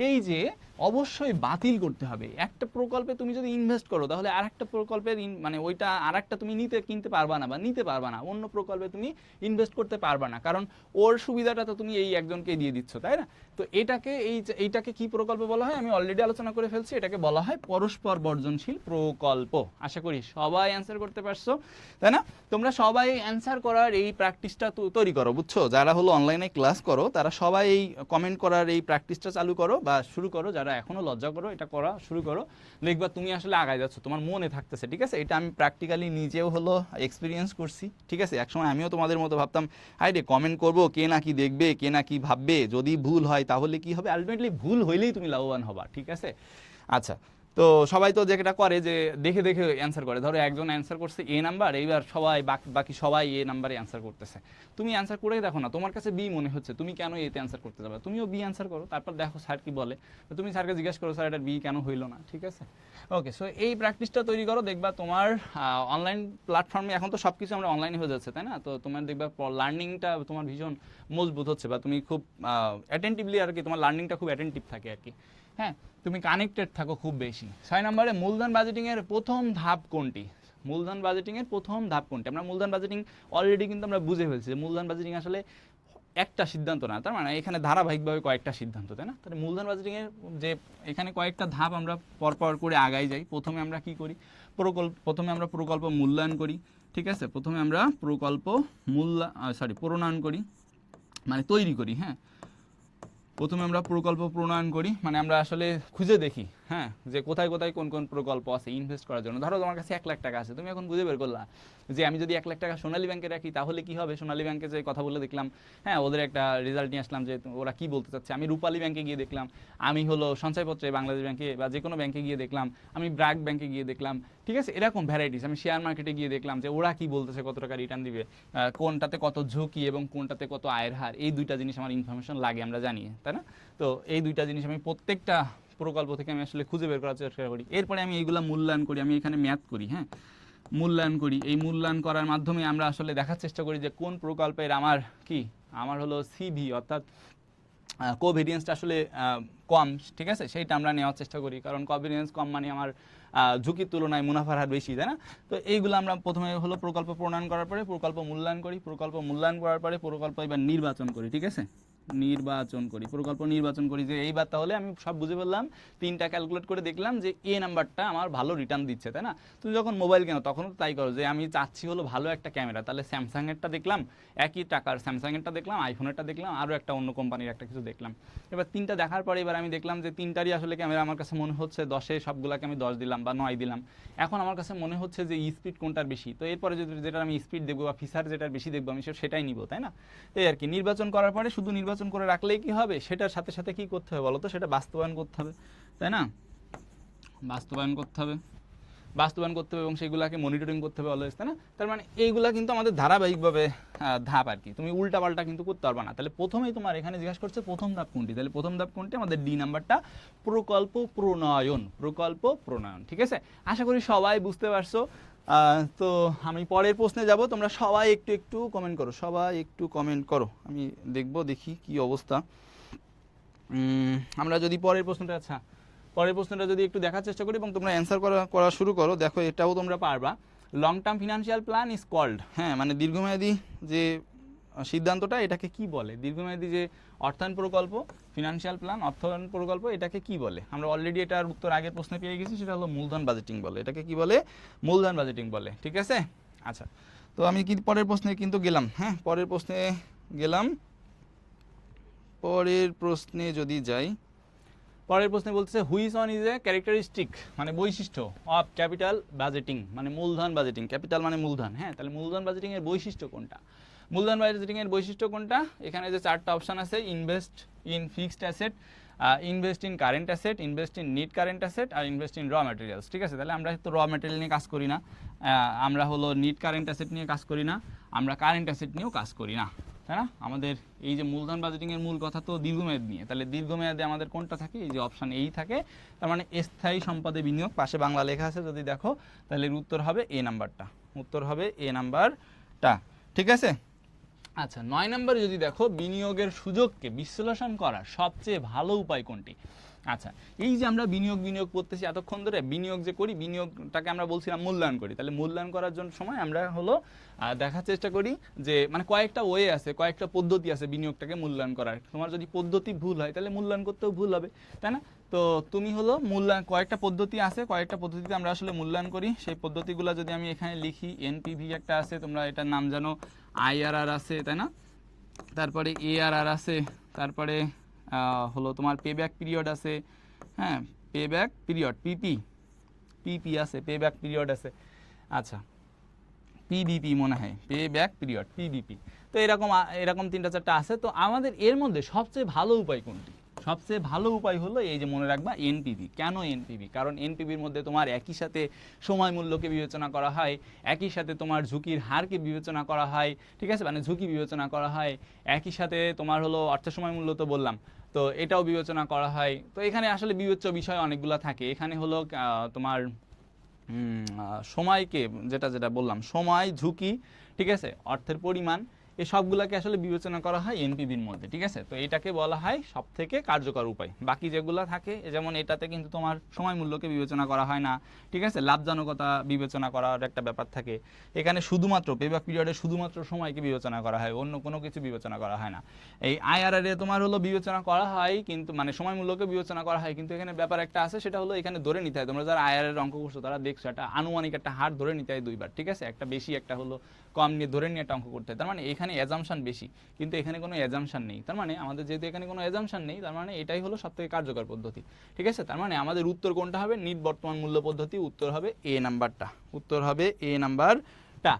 এই যে অবশ্যই বাতিল করতে হবে, একটা প্রকল্পে তুমি যদি ইনভেস্ট করো তাহলে আরেকটা প্রকল্পের মানে ওইটা আরেকটা তুমি কিনতে পারবা না বা নিতে পারবা না, অন্য প্রকল্পে তুমি ইনভেস্ট করতে পারবা না, কারণ ওর সুবিধাটা তো তুমি এই একজনকে দিয়ে দিচ্ছ, তাই না? তো এইটাকে কি প্রকল্প বলা হয়? আমি অলরেডি আলোচনা করে ফেলছি, এটাকে বলা হয় পরস্পর বর্জনশীল প্রকল্প। আশা করি সবাই অ্যান্সার করতে পারছো, তাই না? তোমরা সবাই অ্যান্সার করার এই প্র্যাকটিসটা তৈরি করো, বুঝছো? যারা হলো অনলাইনে ক্লাস করো তারা সবাই এই কমেন্ট করার এই প্র্যাকটিসটা চালু করো বা শুরু করো, যারা যারা এখনও লজ্জা করো এটা করা শুরু করো, দেখবা তুমি আসলে আগায় যাচ্ছ, তোমার মনে থাকতেছে, ঠিক আছে? এটা আমি প্র্যাকটিক্যালি নিজেও হলো এক্সপিরিয়েন্স করছি, ঠিক আছে? একসময় আমিও তোমাদের মতো ভাবতাম হাই রে কমেন্ট করবো, কে না কি দেখবে, কে না কি ভাববে, যদি ভুল হয় তাহলে কি হবে, আলটিমেটলি ভুল হইলেই তুমি লাভবান হবা, ঠিক আছে? আচ্ছা, তো সবাই তো যেটা করে যে দেখে দেখে অ্যান্সার করে, ধরো একজন অ্যান্সার করছে এ নাম্বার, এইবার সবাই বাকি সবাই এ নাম্বারে অ্যান্সার করতেছে, তুমি অ্যান্সার করেই দেখো না, তোমার কাছে বি মনে হচ্ছে, তুমি কেন এতে অ্যান্সার করতে যাবে, তুমিও বি অ্যান্সার করো, তারপর দেখো স্যার কি বলে, তো তুমি স্যারকে জিজ্ঞেস করো স্যার এটা বি কেন হইলো না, ঠিক আছে? ওকে, সো এই প্র্যাকটিসটা তৈরি করো, দেখবা তোমার অনলাইন প্ল্যাটফর্মে এখন তো সব কিছু আমরা অনলাইনে হয়ে যাচ্ছে, তাই না? তো তোমার দেখবা লার্নিংটা তোমার ভীষণ মজবুত হচ্ছে, বা তুমি খুব অ্যাটেন্টিভলি আর কি, তোমার লার্নিংটা খুব অ্যাটেন্টিভ থাকে আর কি, হ্যাঁ, তুমি কানেক্টেড থাকো খুব বেশি। 6 নম্বরে মূলধন বাজেটিংয়ের প্রথম ধাপ কোনটি? মূলধন বাজেটিংয়ের প্রথম ধাপ কোনটি? আমরা মূলধন বাজেটিং অলরেডি কিন্তু আমরা বুঝে ফেলছি যে মূলধন বাজেটিং আসলে একটা সিদ্ধান্ত না, তার মানে এখানে ধারাবাহিকভাবে কয়েকটা সিদ্ধান্ত, তাই না? তাহলে মূলধন বাজেটিংয়ের যে এখানে কয়েকটা ধাপ আমরা পরপর করে আগাই যাই। প্রথমে আমরা কি করি? প্রথমে আমরা প্রকল্প মূল্যায়ন করি, ঠিক আছে? প্রথমে আমরা প্রকল্প প্রণয়ন করি, মানে তৈরি করি, হ্যাঁ। প্রথমে আমরা প্রকল্প প্রণয়ন করি, মানে আমরা আসলে খুঁজে দেখি, হ্যাঁ, যে কোথায় কোথায় কোন কোন প্রকল্প আছে ইনভেস্ট করার জন্য। ধরো তোমার কাছে 1 লাখ টাকা আছে, তুমি এখন বুঝে বের করলা যে আমি যদি 1 লাখ টাকা সোনালী ব্যাংকে রাখি তাহলে কি হবে। সোনালী ব্যাংকে যে কথা বলে দেখলাম, হ্যাঁ, ওদের একটা রেজাল্ট নিয়ে আসলাম যে ওরা কি বলতে চাচ্ছে। আমি রূপালী ব্যাংকে গিয়ে দেখলাম, আমি হলো সঞ্চয়পত্রে বাংলাদেশ ব্যাংকে বা যে কোনো ব্যাংকে গিয়ে দেখলাম, আমি ব্র্যাক ব্যাংকে গিয়ে দেখলাম, ঠিক আছে? এরকম ভ্যারাইটিস। আমি শেয়ার মার্কেটে গিয়ে দেখলাম যে ওরা কি বলতেছে, কত টাকা রিটার্ন দিবে, কোনটাতে কত ঝুঁকি এবং কোনটাতে কত আয়ের হার, এই দুইটা জিনিস আমার ইনফরমেশন লাগে, আমরা জানি, তাই না? তো এই দুইটা জিনিস আমি প্রত্যেকটা প্রকল্প থেকে আমি আসলে খুঁজে বের করার চেষ্টা করি। এরপরে আমি এইগুলা মূল্যায়ন করি, আমি এখানে ম্যাথ করি, হ্যাঁ, মূল্যায়ন করি। এই মূল্যায়ন করার মাধ্যমে আমরা আসলে দেখার চেষ্টা করি যে কোন প্রকল্পের আমার হলো সিভি অর্থাৎ কোভেরিয়েন্সটা আসলে কম, ঠিক আছে? সেইটা আমরা নেওয়ার চেষ্টা করি, কারণ কোভেরিয়েন্স কম মানে আমার ঝুঁকির তুলনায় মুনাফার হার বেশি, তাই না? তো এইগুলো আমরা প্রথমে হলো প্রকল্প প্রণয়ন করার পরে প্রকল্প মূল্যায়ন করি, প্রকল্প মূল্যায়ন করার পরে প্রকল্প এবার নির্বাচন করি, ঠিক আছে? প্রকল্প নির্বাচন করি, যে এইবার তাহলে আমি সব বুঝে ফেললাম, 3টা ক্যালকুলেট করে দেখলাম যে এ নাম্বারটা আমার ভালো রিটার্ন দিচ্ছে, তাই না? তুমি যখন মোবাইল কেনো তখন তো তাই করো, যে আমি চাচ্ছি হলো ভালো একটা ক্যামেরা, তাহলে স্যামসাংয়েরটা দেখলাম, একই টাকার স্যামসাংয়েরটা দেখলাম, আইফোনেরটা দেখলাম, আরও একটা অন্য কোম্পানির একটা কিছু দেখলাম। এবার 3টা দেখার পরে এবার আমি দেখলাম যে 3টারই আসলে ক্যামেরা আমার কাছে মনে হচ্ছে 10-এ সবগুলোকে আমি 10 দিলাম বা 9 দিলাম। এখন আমার কাছে মনে হচ্ছে যে স্পিড কোনটার বেশি, তো এরপরে যেটা আমি স্পিড দেখবো বা ফিচার যেটার বেশি দেখবো আমি সেটাই নিব, তাই না? এই আর কি। নির্বাচন করার পরে শুধু নির্বাচন করে রাখলেই কি হবে, সেটার সাথে সাথে কি করতে হবে বলো তো, সেটা বাস্তবায়ন করতে হবে, তাই না? বাস্তবায়ন করতে হবে এবং সেগুলোকে মনিটরিং করতে হবে অলওয়েজ, তাই না? তার মানে এইগুলা কিন্তু আমাদের ধারাবাহিকভাবে ধাপ আর কি, তুমি উল্টাপাল্টা কিন্তু করতে পারবে না। তাহলে প্রথমেই তোমার এখানে জিজ্ঞাসা করছে প্রথম ধাপ কোনটি, তাহলে প্রথম ধাপ কোনটি? আমাদের ডি নাম্বারটা, প্রকল্প প্রণয়ন, ঠিক আছে? আশা করি সবাই বুঝতে পারছো। তো আমি পরের প্রশ্নে যাব, তোমরা সবাই একটু কমেন্ট করো, আমি দেখি কি অবস্থা। আমরা যদি পরের প্রশ্নটা যদি একটু দেখার চেষ্টা করি এবং তোমরা অ্যান্সার করা শুরু করো, দেখো এটাও তোমরা পারবা। Long term financial plan is called, হ্যাঁ, মানে দীর্ঘমেয়াদী যে সিদ্ধান্তটা, এটাকে কি বলে? দীর্ঘমেয়াদী যে অর্থায়ন প্রকল্প, ফিনান্সিয়াল প্ল্যান, অর্থায়ন প্রকল্প, এটাকে কি বলে? আমরা অলরেডি এটার উত্তর আগের প্রশ্নে পেয়ে গেছি, সেটা হলো মূলধন বাজেটিং বলে। এটাকে কি বলে? মূলধন বাজেটিং বলে, ঠিক আছে? আচ্ছা, তো আমি কি পরের প্রশ্নে কিন্তু গেলাম, হ্যাঁ, পরের প্রশ্নে যদি যাই, পরের প্রশ্নে বলতেছে which on is a characteristic, মানে বৈশিষ্ট্য অফ ক্যাপিটাল বাজেটিং, মানে মূলধন বাজেটিং। ক্যাপিটাল মানে মূলধন, হ্যাঁ, তাহলে মূলধন বাজেটিং এর বৈশিষ্ট্য কোনটা? মূলধন বাজেটিং এর বৈশিষ্ট্য কোনটা? এখানে যে 4টা অপশন আছে, invest in fixed asset, invest in current asset, invest in net current asset, আর ইনভেস্ট ইন র ম্যাটেরিয়ালস, ঠিক আছে? তাহলে আমরা তো র ম্যাটেরিয়াল নিয়ে কাজ করি না, আমরা হলো নিট কারেন্ট অ্যাসেট নিয়ে কাজ করি না, আমরা কারেন্ট অ্যাসেট নিয়েও কাজ করি না, তাই না? আমাদের এই যে মূলধন বাজেটিংয়ের মূল কথা তো দীর্ঘমেয়াদ নিয়ে, তাহলে দীর্ঘমেয়াদে আমাদের কোনটা থাকে? এই যে অপশান এই থাকে, তার মানে স্থায়ী সম্পদে বিনিয়োগ, পাশে বাংলা লেখা আছে যদি দেখো, তাহলে এর উত্তর হবে এ নাম্বারটা, ঠিক আছে? আচ্ছা, 9 নম্বরে যদি দেখো, বিনিয়োগের সুযোগকে বিশ্লেষণ করার সবচেয়ে ভালো উপায় কোনটি? আচ্ছা, এই যে আমরা বিনিয়োগ করতেছি এতক্ষণ ধরে, বিনিয়োগ যে করি, বিনিয়োগটাকে আমরা বলছিলাম মূল্যায়ন করি, তাহলে মূল্যায়ন করার জন্য সময় আমরা হলো দেখার চেষ্টা করি যে মানে কয়েকটা ওয়ে আছে, কয়েকটা পদ্ধতি আছে বিনিয়োগটাকে মূল্যায়ন করার। তোমার যদি পদ্ধতি ভুল হয় তাহলে মূল্যায়ন করতেও ভুল হবে, তাই না? তো তুমি হলো কয়েকটা পদ্ধতি আছে, কয়েকটা পদ্ধতিতে আমরা আসলে মূল্যায়ন করি। সেই পদ্ধতিগুলো যদি আমি এখানে লিখি, এনপিভি একটা আছে, তোমরা এটার নাম জানো, আইআরআর আছে, তাই না? তারপরে এআরআর আছে, তারপরে হলো তোমার পেব্যাক পিরিয়ড আছে, হ্যাঁ, পে ব্যাক পিরিয়ড, পিপি আছে, পে ব্যাক পিরিয়ড আছে। আচ্ছা, পিবিপি মনে হয়, পে ব্যাক পিরিয়ড, পিবিপি। তো এরকম এরকম 3-4টা আছে। তো আমাদের এর মধ্যে সবচেয়ে ভালো উপায় কোনটি? সবচেয়ে ভালো উপায় হলো এই যে মনে রাখবা এনপিভি। কেন এনপিভি? কারণ এনপিভির মধ্যে তোমার একই সাথে সময় মূল্যকে বিবেচনা করা হয়, একই সাথে তোমার ঝুঁকির হারকে বিবেচনা করা হয়, ঠিক আছে, মানে ঝুঁকি বিবেচনা করা হয়, একই সাথে তোমার হলো অর্থ সময় মূল্য তো বললাম, তো এটাও বিবেচনা করা হয়। তো এখানে আসলে বিবেচ্য বিষয় অনেকগুলো থাকে। এখানে হলো তোমার সময়কে, যেটা যেটা বললাম, সময়, ঝুঁকি, ঠিক আছে, অর্থের পরিমাণ, এই সবগুলোকে আসলে বিবেচনা করা হয় এনপিভির মধ্যে, ঠিক আছে। তো এটাকে বলা হয় সব থেকে কার্যকর উপায়। বাকি যেগুলো থাকে, যেমন এটাতে কিন্তু তোমার সময় মূল্যকে বিবেচনা করা হয় না, ঠিক আছে, লাভজনকতা বিবেচনা করার একটা ব্যাপার থাকে। এখানে শুধুমাত্র পেব্যাক পিরিয়ডে শুধুমাত্র সময়কে বিবেচনা করা হয়, অন্য কোনো কিছু বিবেচনা করা হয় না। এই আইআরআর এ তোমার হলো বিবেচনা করা হয়, কিন্তু মানে সময় মূল্যকে বিবেচনা করা হয়, কিন্তু এখানে ব্যাপার একটা আছে, সেটা হলো এখানে ধরে নিতে হয়, তোমরা যারা আইআরআর অঙ্ক করছো তারা দেখছো, একটা আনুমানিক একটা হার ধরে নিতে হয় দুইবার, ঠিক আছে, একটা বেশি একটা হলো কম নিয়ে ধরে নিয়ে একটা অঙ্ক করতে হয়। তার মানে এখানে অ্যাজাম্পশন বেশি, কিন্তু এখানে কোনো অ্যাজাম্পশন নেই। তার মানে আমাদের যেহেতু এখানে কোনো অ্যাজাম্পশন নেই, তার মানে এটাই হলো সবথেকে কার্যকর পদ্ধতি, ঠিক আছে। তার মানে আমাদের উত্তর কোনটা হবে? নিট বর্তমান মূল্য পদ্ধতি। উত্তর হবে এ নাম্বারটা, উত্তর হবে এ নাম্বারটা।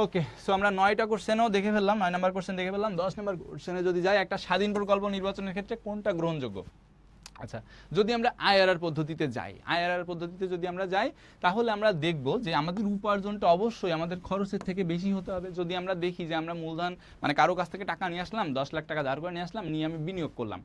ওকে, সো আমরা 9টা কোশ্চেনও দেখে ফেললাম, 9 নাম্বার কোশ্চেন দেখে ফেললাম। 10 নাম্বার কোশ্চেনে যদি যাই, একটা স্বাধীন প্রকল্প নির্বাচনের ক্ষেত্রে কোনটা গ্রহণযোগ্য? আচ্ছা, যদি আমরা আইআরআর পদ্ধতিতে যাই, আইআরআর পদ্ধতিতে যদি আমরা যাই, তাহলে আমরা দেখব যে আমাদের উপার্জনটা অবশ্যই আমাদের খরচের থেকে বেশি হতে হবে। যদি আমরা দেখি যে আমরা মূলধন, মানে কারো কাছ থেকে টাকা নিয়ে আসলাম, 10 লাখ টাকা ধার করে নিয়ে আসলাম, নিয়ে আমি বিনিয়োগ করলাম।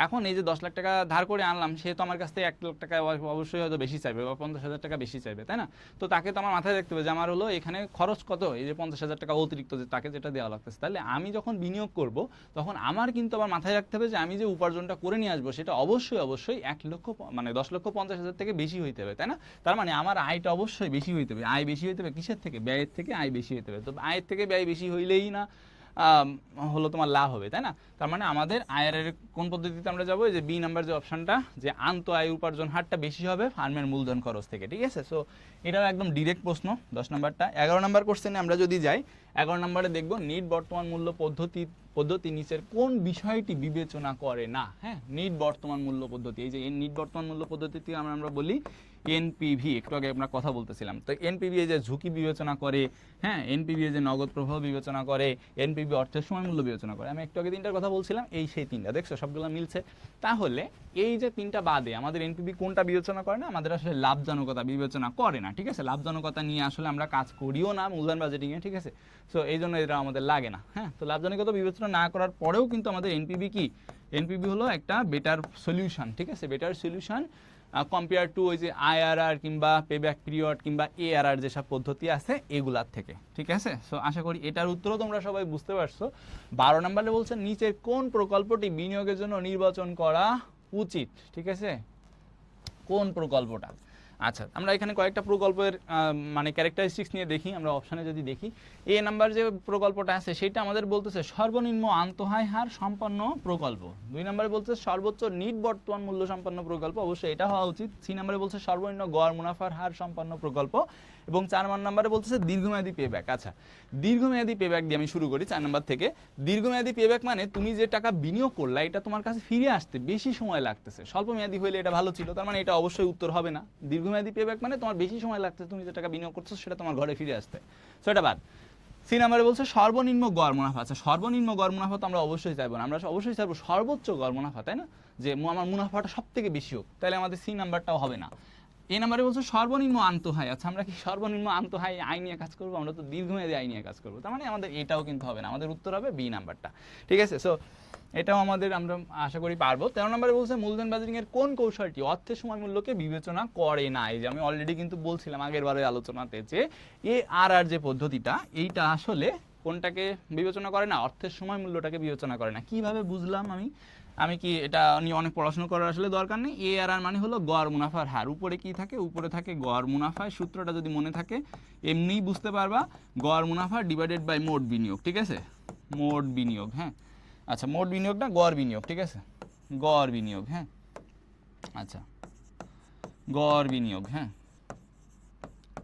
এখন এই যে 10 লাখ টাকা ধার করে আনলাম, সে তো আমার কাছ থেকে 1 লাখ টাকা অবশ্যই হয়তো বেশি চাইবে, বা 50,000 টাকা বেশি চাইবে, তাই না? তো তাকে তো আমার মাথায় রাখতে হবে যে আমার হলো এখানে খরচ কত, এই যে 50,000 টাকা অতিরিক্ত যে তাকে যেটা দেওয়া লাগতেছে। তাহলে আমি যখন বিনিয়োগ করব, তখন আমার কিন্তু আবার মাথায় রাখতে হবে যে আমি যে উপার্জনটা করে নিয়ে আসবো, সেটা অবশ্যই অবশ্যই 1 লক্ষ, মানে 10,50,000 থেকে বেশি হইতে হবে, তাই না? তার মানে আমার আয়টা অবশ্যই বেশি হইতে হবে। আয় বেশি হইতে হবে কিসের থেকে? ব্যয়ের থেকে আয় বেশি হইতে হবে। তো আয়ের থেকে ব্যয় বেশি হইলেই না হলো তোমার লাভ হবে, তাই না? তার মানে আমাদের আয়ের কোন পদ্ধতিতে আমরা যাবো? যে বি নাম্বার যে অপশনটা, যে আন্ত আয় উপার্জন হারটা বেশি হবে ফার্মের মূলধন খরচ থেকে, ঠিক আছে। সো এটাও একদম ডিরেক্ট প্রশ্ন 10 নাম্বারটা। 11 নাম্বার কোশ্চেনে আমরা যদি যাই, 11 নাম্বারে দেখবো নিট বর্তমান মূল্য পদ্ধতি নিচের কোন বিষয়টি বিবেচনা করে না? হ্যাঁ, নিট বর্তমান মূল্য পদ্ধতি, এই যে নিট বর্তমান মূল্য পদ্ধতিতে আমরা বলি এনপিভি, একটু আগে আমরা কথা বলতেছিলাম। তো এনপিভি এই যে ঝুঁকি বিবেচনা করে, হ্যাঁ, এনপিভি এই যে নগদ প্রবাহ বিবেচনা করে, এনপিভি অর্থের সময় মূল্য বিবেচনা করে। আমি একটু আগে 3টার কথা বলছিলাম, এই সেই 3টা, দেখছো সবগুলো মিলছে। তাহলে এই যে 3টা বাদে আমাদের এনপিভি কোনটা বিবেচনা করে না? আমাদের আসলে লাভজনকতা বিবেচনা করে না, ঠিক আছে। লাভজনকতা নিয়ে আসলে আমরা কাজ করিও না মূলধন বাজেটিংয়ে, ঠিক আছে। সো এই জন্য এটা আমাদের লাগে না। হ্যাঁ, তো লাভজনকতা বিবেচনা না করার পরেও কিন্তু আমাদের এনপিভি কি? এনপিভি হলো একটা বেটার সলিউশন, ঠিক আছে, বেটার সলিউশন কম্পেয়ার টু ওই যে আইআরআর কিংবা পেব্যাক পিরিয়ড কিংবা এআরআর যেসব পদ্ধতি আছে এগুলার থেকে, ঠিক আছে। সো আশা করি এটার উত্তরও তোমরা সবাই বুঝতে পারছো। 12 নম্বরে বলছে নিচের কোন প্রকল্পটি বিনিয়োগের জন্য নির্বাচন করা উচিত, ঠিক আছে, কোন প্রকল্পটা? আচ্ছা, আমরা এখানে কয়েকটা প্রকল্পের মানে ক্যারেক্টারিস্টিক্স নিয়ে দেখি। আমরা অপশানে যদি দেখি, এ নাম্বার যে প্রকল্পটা আছে সেটা আমাদের বলতেছে সর্বনিম্ন আন্তঃহায় হার সম্পন্ন প্রকল্প। 2 নম্বরে বলছে সর্বোচ্চ নিট বর্তমান মূল্য সম্পন্ন প্রকল্প, অবশ্যই এটা হওয়া উচিত। 3 নম্বরে বলছে সর্বনিম্ন গড় মুনাফার হার সম্পন্ন প্রকল্প, এবং 4 নম্বরে বলতেছে দীর্ঘমেয়াদী পেব্যাক। আচ্ছা, দীর্ঘমেয়াদী পেব্যাক দিয়ে আমি শুরু করি 4 নম্বর থেকে। দীর্ঘমেয়াদী পেব্যাক মানে তুমি যে টাকা বিনিয়োগ করলা, এটা তোমার কাছে ফিরে আসতে বেশি সময় লাগতেছে। স্বল্পমেয়াদী হইলে এটা ভালো ছিল, তার মানে এটা অবশ্যই উত্তর হবে না। দীর্ঘমেয়াদী পেব্যাক মানে তোমার বেশি সময় লাগতেছে তুমি যে টাকা বিনিয়োগ করছো সেটা তোমার ঘরে ফিরে আসতে, সো এটা বাদ। 3 নম্বরে বলছে সর্বনিম্ন গড় মুনাফা। আচ্ছা, সর্বনিম্ন গড় মুনাফা তো আমরা অবশ্যই চাইবো না, আমরা অবশ্যই চাইবো সর্বোচ্চ গড় মুনাফা, তাই না? যে আমার মুনাফাটা সব থেকে বেশি হোক, তাহলে আমাদের 3 নাম্বারটাও হবে না। এই নাম্বারে বলছে সর্বনিম্ন আন্তঃহায়। আচ্ছা, আমরা কি সর্বনিম্ন আন্তঃহায় আয় নিয়ে কাজ করবো? আমরা তো দীর্ঘমেয়াদী আয় নিয়ে কাজ করবো, তার মানে আমাদের এটাও কিন্তু হবে না, আমাদের উত্তর হবে বি নাম্বারটা, ঠিক আছে। সো এটাও আমাদের আমরা আশা করি পারবো। 13 নম্বরে বলছে মূলধন বাজেটিং এর কোন কৌশলটি অর্থের সময় মূল্যকে বিবেচনা করে না? এই যে আমি অলরেডি কিন্তু বলছিলাম আগের বারের আলোচনাতে যে এআরআর যে পদ্ধতিটা, এইটা আসলে কোনটাকে বিবেচনা করে না? অর্থের সময় মূল্যটাকে বিবেচনা করে না। কিভাবে বুঝলাম আমি কি এটা নিয়ে অনেক পড়াশোনা করার আসলে দরকার নেই। এআরআর মানে হলো গড় মুনাফার হার। উপরে কি থাকে? উপরে থাকে গড় মুনাফা। সূত্রটা যদি মনে থাকে এমনিই বুঝতে পারবা, গড় মুনাফা ডিভাইডেড বাই মোট বিনিয়োগ, ঠিক আছে, মোট বিনিয়োগ। হ্যাঁ, আচ্ছা, মোট বিনিয়োগ না গড় বিনিয়োগ, ঠিক আছে, গড় বিনিয়োগ। হ্যাঁ, আচ্ছা, গড় বিনিয়োগ। হ্যাঁ,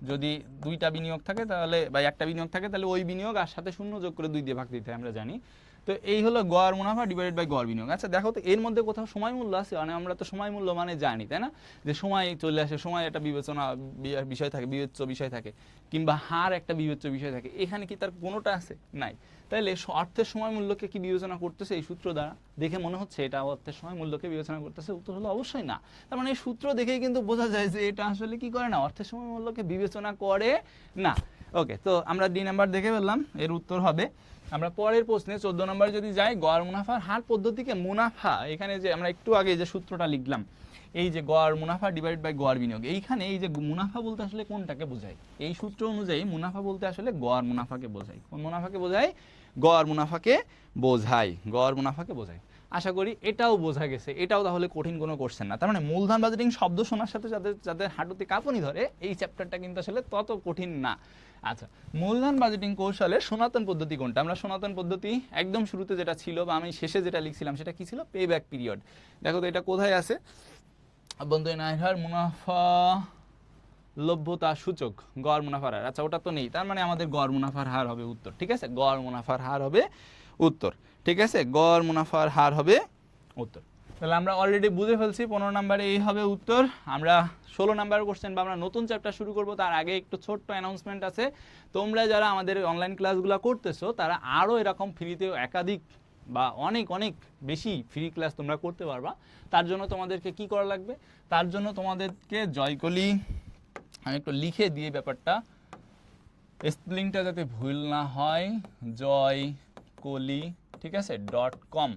যদি 2টা বিনিয়োগ থাকে তাহলে, বা একটা বিনিয়োগ থাকে তাহলে ওই বিনিয়োগ আর সাথে 0 যোগ করে 2 দিয়ে ভাগ দিতে হয়, আমরা জানি। তো এই হলো গড় মুনাফা ডিভাইডেড বাই গড় বিনিয়োগ। আচ্ছা দেখো তো এর মধ্যে কোথাও সময় মূল্য আছে? মানে আমরা তো সময় মূল্য মানে জানি, তাই না, যে সময় চলে আসে, সময় একটা বিবেচনা বিষয় থাকে, বিবেচ্য বিষয় থাকে, কিংবা হার একটা বিবেচ্য বিষয় থাকে। এখানে কি তার কোনোটা আছে? নাই। তাহলে অর্থের সময় মূল্যকে কি বিবেচনা করতেছে এই সূত্র দ্বারা? দেখে মনে হচ্ছে এটা অর্থের সময় মূল্যকে বিবেচনা করতেছে? উত্তর হলো অবশ্যই না। তার মানে এই সূত্র দেখেই কিন্তু বোঝা যায় যে এটা আসলে কি করে না, অর্থের সময় মূল্যকে বিবেচনা করে না। ওকে, তো আমরা ডি নাম্বার দেখে ফেললাম, এর উত্তর হবে। আমরা পরের প্রশ্নে 14 নম্বরে যদি যাই, গড় মুনাফার হার পদ্ধতিকে মুনাফা, এখানে যে আমরা একটু আগে যে সূত্রটা লিখলাম, এই যে গড় মুনাফা ডিভাইড বাই গড় বিনিয়োগ, এইখানে এই যে মুনাফা বলতে আসলে কোনটাকে বোঝায়? এই সূত্র অনুযায়ী মুনাফা বলতে আসলে গড় মুনাফাকে বোঝায়। কোন মুনাফাকে বোঝায়? গড় মুনাফাকে বোঝায়, গড় মুনাফাকে বোঝায়। আশা করি এটাও বোঝা গেছে। এটাও তাহলে কঠিন কোনো কোশ্চেন না। তার মানে মূলধন বাজেটিং শব্দ শোনার সাথে যাদের যাদের হাঁটুতে কাঁপুনি ধরে, এই চ্যাপ্টারটা কিন্তু আসলে তত কঠিন না। আচ্ছা, মূলধন বাজেটিং কৌশলের সনাতন পদ্ধতি কোনটা? আমরা সনাতন পদ্ধতি একদম শুরুতে যেটা ছিল, বা আমি শেষে যেটা লিখছিলাম, সেটা কি ছিল? Pay back period. দেখো তো এটা কোথায় আছে? অভ্যন্তরীণ আয়ের হার, মুনাফা লভ্যতা সূচক, গড় মুনাফার হার। আচ্ছা, ওটা তো নেই, তার মানে আমাদের গড় মুনাফার হার হবে উত্তর। ঠিক আছে, গড় মুনাফার হার হবে উত্তর। ঠিক আছে, গড় মুনাফার হার হবে উত্তর। তাহলে আমরা অলরেডি বুঝে ফেলছি 15 নম্বরে এই হবে উত্তর। আমরা 16 নাম্বার কোশ্চেন বা আমরা নতুন চ্যাপ্টার শুরু করব, তার আগে একটু ছোট্ট অ্যানাউন্সমেন্ট আছে। তোমরা যারা আমাদের অনলাইন ক্লাসগুলো করতেছো, তারা আরও এরকম ফ্রিতে একাধিক বা অনেক অনেক বেশি ফ্রি ক্লাস তোমরা করতে পারবা। তার জন্য তোমাদেরকে কি করা লাগবে? তার জন্য তোমাদেরকে জয়কলি, আমি একটু লিখে দিয়ে ব্যাপারটা, স্পেলিংটা যাতে ভুল না হয়, জয়কলি, ঠিক আছে, .com।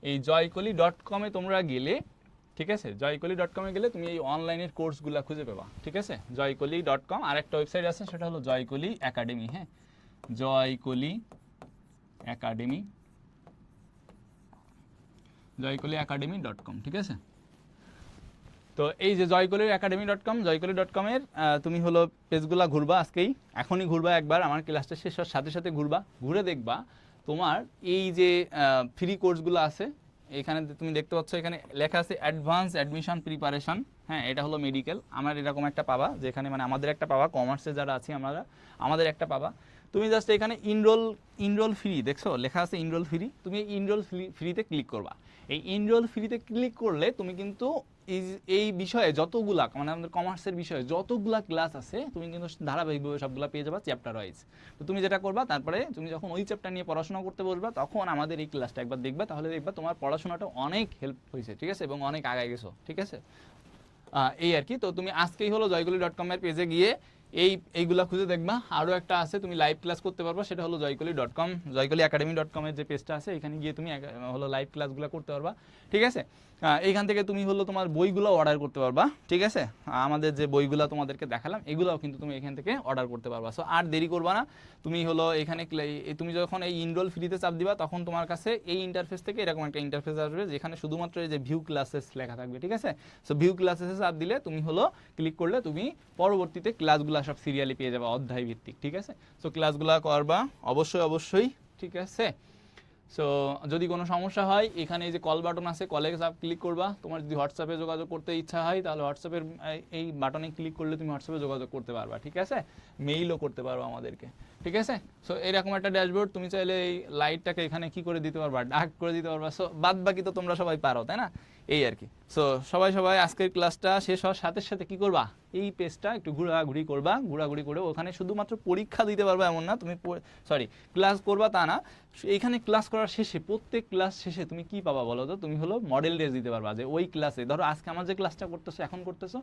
এই জয়কলি.com-এ তোমরা গেলে, ঠিক আছে, জয়কলি.com-এ গেলে তুমি এই অনলাইনের কোর্সগুলো খুঁজে পাবা। ঠিক আছে, জয়কলি.com। আর একটা ওয়েবসাইট আছে, সেটা হলো জয়কলি একাডেমি। হ্যাঁ, জয়কলি একাডেমি, জয়কলি.academy.com। ঠিক আছে, তো এই যে জয়কলি.academy.com, জয়কলি.com-এর তুমি হলো পেজগুলো ঘুরবা আজকেই, এখনই ঘুরবা একবার, আমার ক্লাসটা শেষ হওয়ার সাথে সাথে ঘুরবা। ঘুরে দেখবা তোমার এই যে ফ্রি কোর্সগুলো আছে, এখানে তুমি দেখতে পাচ্ছ, এখানে লেখা আছে অ্যাডভান্স অ্যাডমিশন প্রিপারেশন। হ্যাঁ, এটা হলো মেডিকেল। আমার এরকম একটা পাবা, যেখানে মানে আমাদের একটা পাবা, কমার্সে যারা আছি আমরা, আমাদের একটা পাবা। তুমি জাস্ট এখানে ইনরোল ফ্রি দেখছো, লেখা আছে ইনরোল ফ্রি। তুমি ইনরোল ফ্রিতে ক্লিক করবা। এই ইনরোল ফ্রিতে ক্লিক করলে তুমি কিন্তু এই বিষয়ে যতগুলা, মানে আমাদের কমার্সের বিষয়ে যতগুলা ক্লাস আছে, তুমি কিন্তু ধারাবাহিকভাবে সবগুলা পেয়ে যাবা চ্যাপ্টার ওয়াইজ। তো তুমি যেটা করবা, তারপরে তুমি যখন ওই চ্যাপ্টার নিয়ে পড়াশোনা করতে বসবা, তখন আমাদের এই ক্লাসটা একবার দেখবা, তাহলে দেখবা তোমার পড়াশোনাটা অনেক হেল্প হয়েছে। ঠিক আছে, এবং অনেক আগায় গেছো। ঠিক আছে, এই আর কি। তো তুমি আজকেই হলো জয়কলি.com-এর পেজে গিয়ে এইগুলা খুঁজে দেখবা। আরও একটা আছে, তুমি লাইভ ক্লাস করতে পারবা, সেটা হলো জয়কলি.com, জয়কলি.academy.com-এর যে পেজটা আছে, এখানে গিয়ে তুমি হলো লাইভ ক্লাসগুলো করতে পারবা। ঠিক আছে, এইখান থেকে তুমি হলো তোমার বইগুলো অর্ডার করতে পারবা। ঠিক আছে, আমাদের যে বইগুলো তোমাদেরকে দেখালাম, এগুলোও কিন্তু তুমি এখান থেকে অর্ডার করতে পারবা। সো আর দেরি করবা না, তুমি হলো এখানে তুমি যখন এই ইনরোল ফ্রিতে চাপ দিবা, তখন তোমার কাছে এই ইন্টারফেস থেকে এরকম একটা ইন্টারফেস আসবে, যেখানে শুধুমাত্র এই যে ভিউ ক্লাসেস লেখা থাকবে। ঠিক আছে, সো ভিউ ক্লাসেসে চাপ দিলে তুমি হলো ক্লিক করলে তুমি পরবর্তীতে ক্লাসগুলো সব সিরিয়ালি পেয়ে যাবে, অধ্যায় ভিত্তিক। ঠিক আছে, সো ক্লাসগুলো করবা অবশ্যই অবশ্যই। ঠিক আছে, সো যদি কোনো সমস্যা হয়, এখানে এই যে কল বাটন আছে, কলে ক্লিক করবা। তোমার যদি হোয়াটসঅ্যাপে যোগাযোগ করতে ইচ্ছা হয়, তাহলে হোয়াটসঅ্যাপের এই বাটনে ক্লিক করলে তুমি হোয়াটসঅ্যাপে যোগাযোগ করতে পারবা। ঠিক আছে, মেইলও করতে পারবা আমাদেরকে। ঠিক আছে, সো এরকম একটা ড্যাশবোর্ড, তুমি চাইলে এই লাইটটাকে এখানে কি করে দিতে পারবা, ডার্ক করে দিতে পারবা। সো বাদ বাকি তো তোমরা সবাই পারো, তাই না? এই আর কি। সো সবাই আজকের ক্লাসটা শেষ হওয়ার সাথে সাথে কি করবা, এই পেজটা একটু ঘোরাঘুরি করবা। ঘোরাঘুরি করে ওখানে শুধুমাত্র পরীক্ষা দিতে পারবা এমন না, তুমি ক্লাস করবা তা না। এইখানে ক্লাস করার শেষে, প্রত্যেক ক্লাস শেষে তুমি কি পাবা বলো তো? তুমি হলো মডেল টেস্ট দিতে পারবা, যে ওই ক্লাসে ধরো আজকে আমার যে ক্লাসটা করতেছো, এখন করতেছো,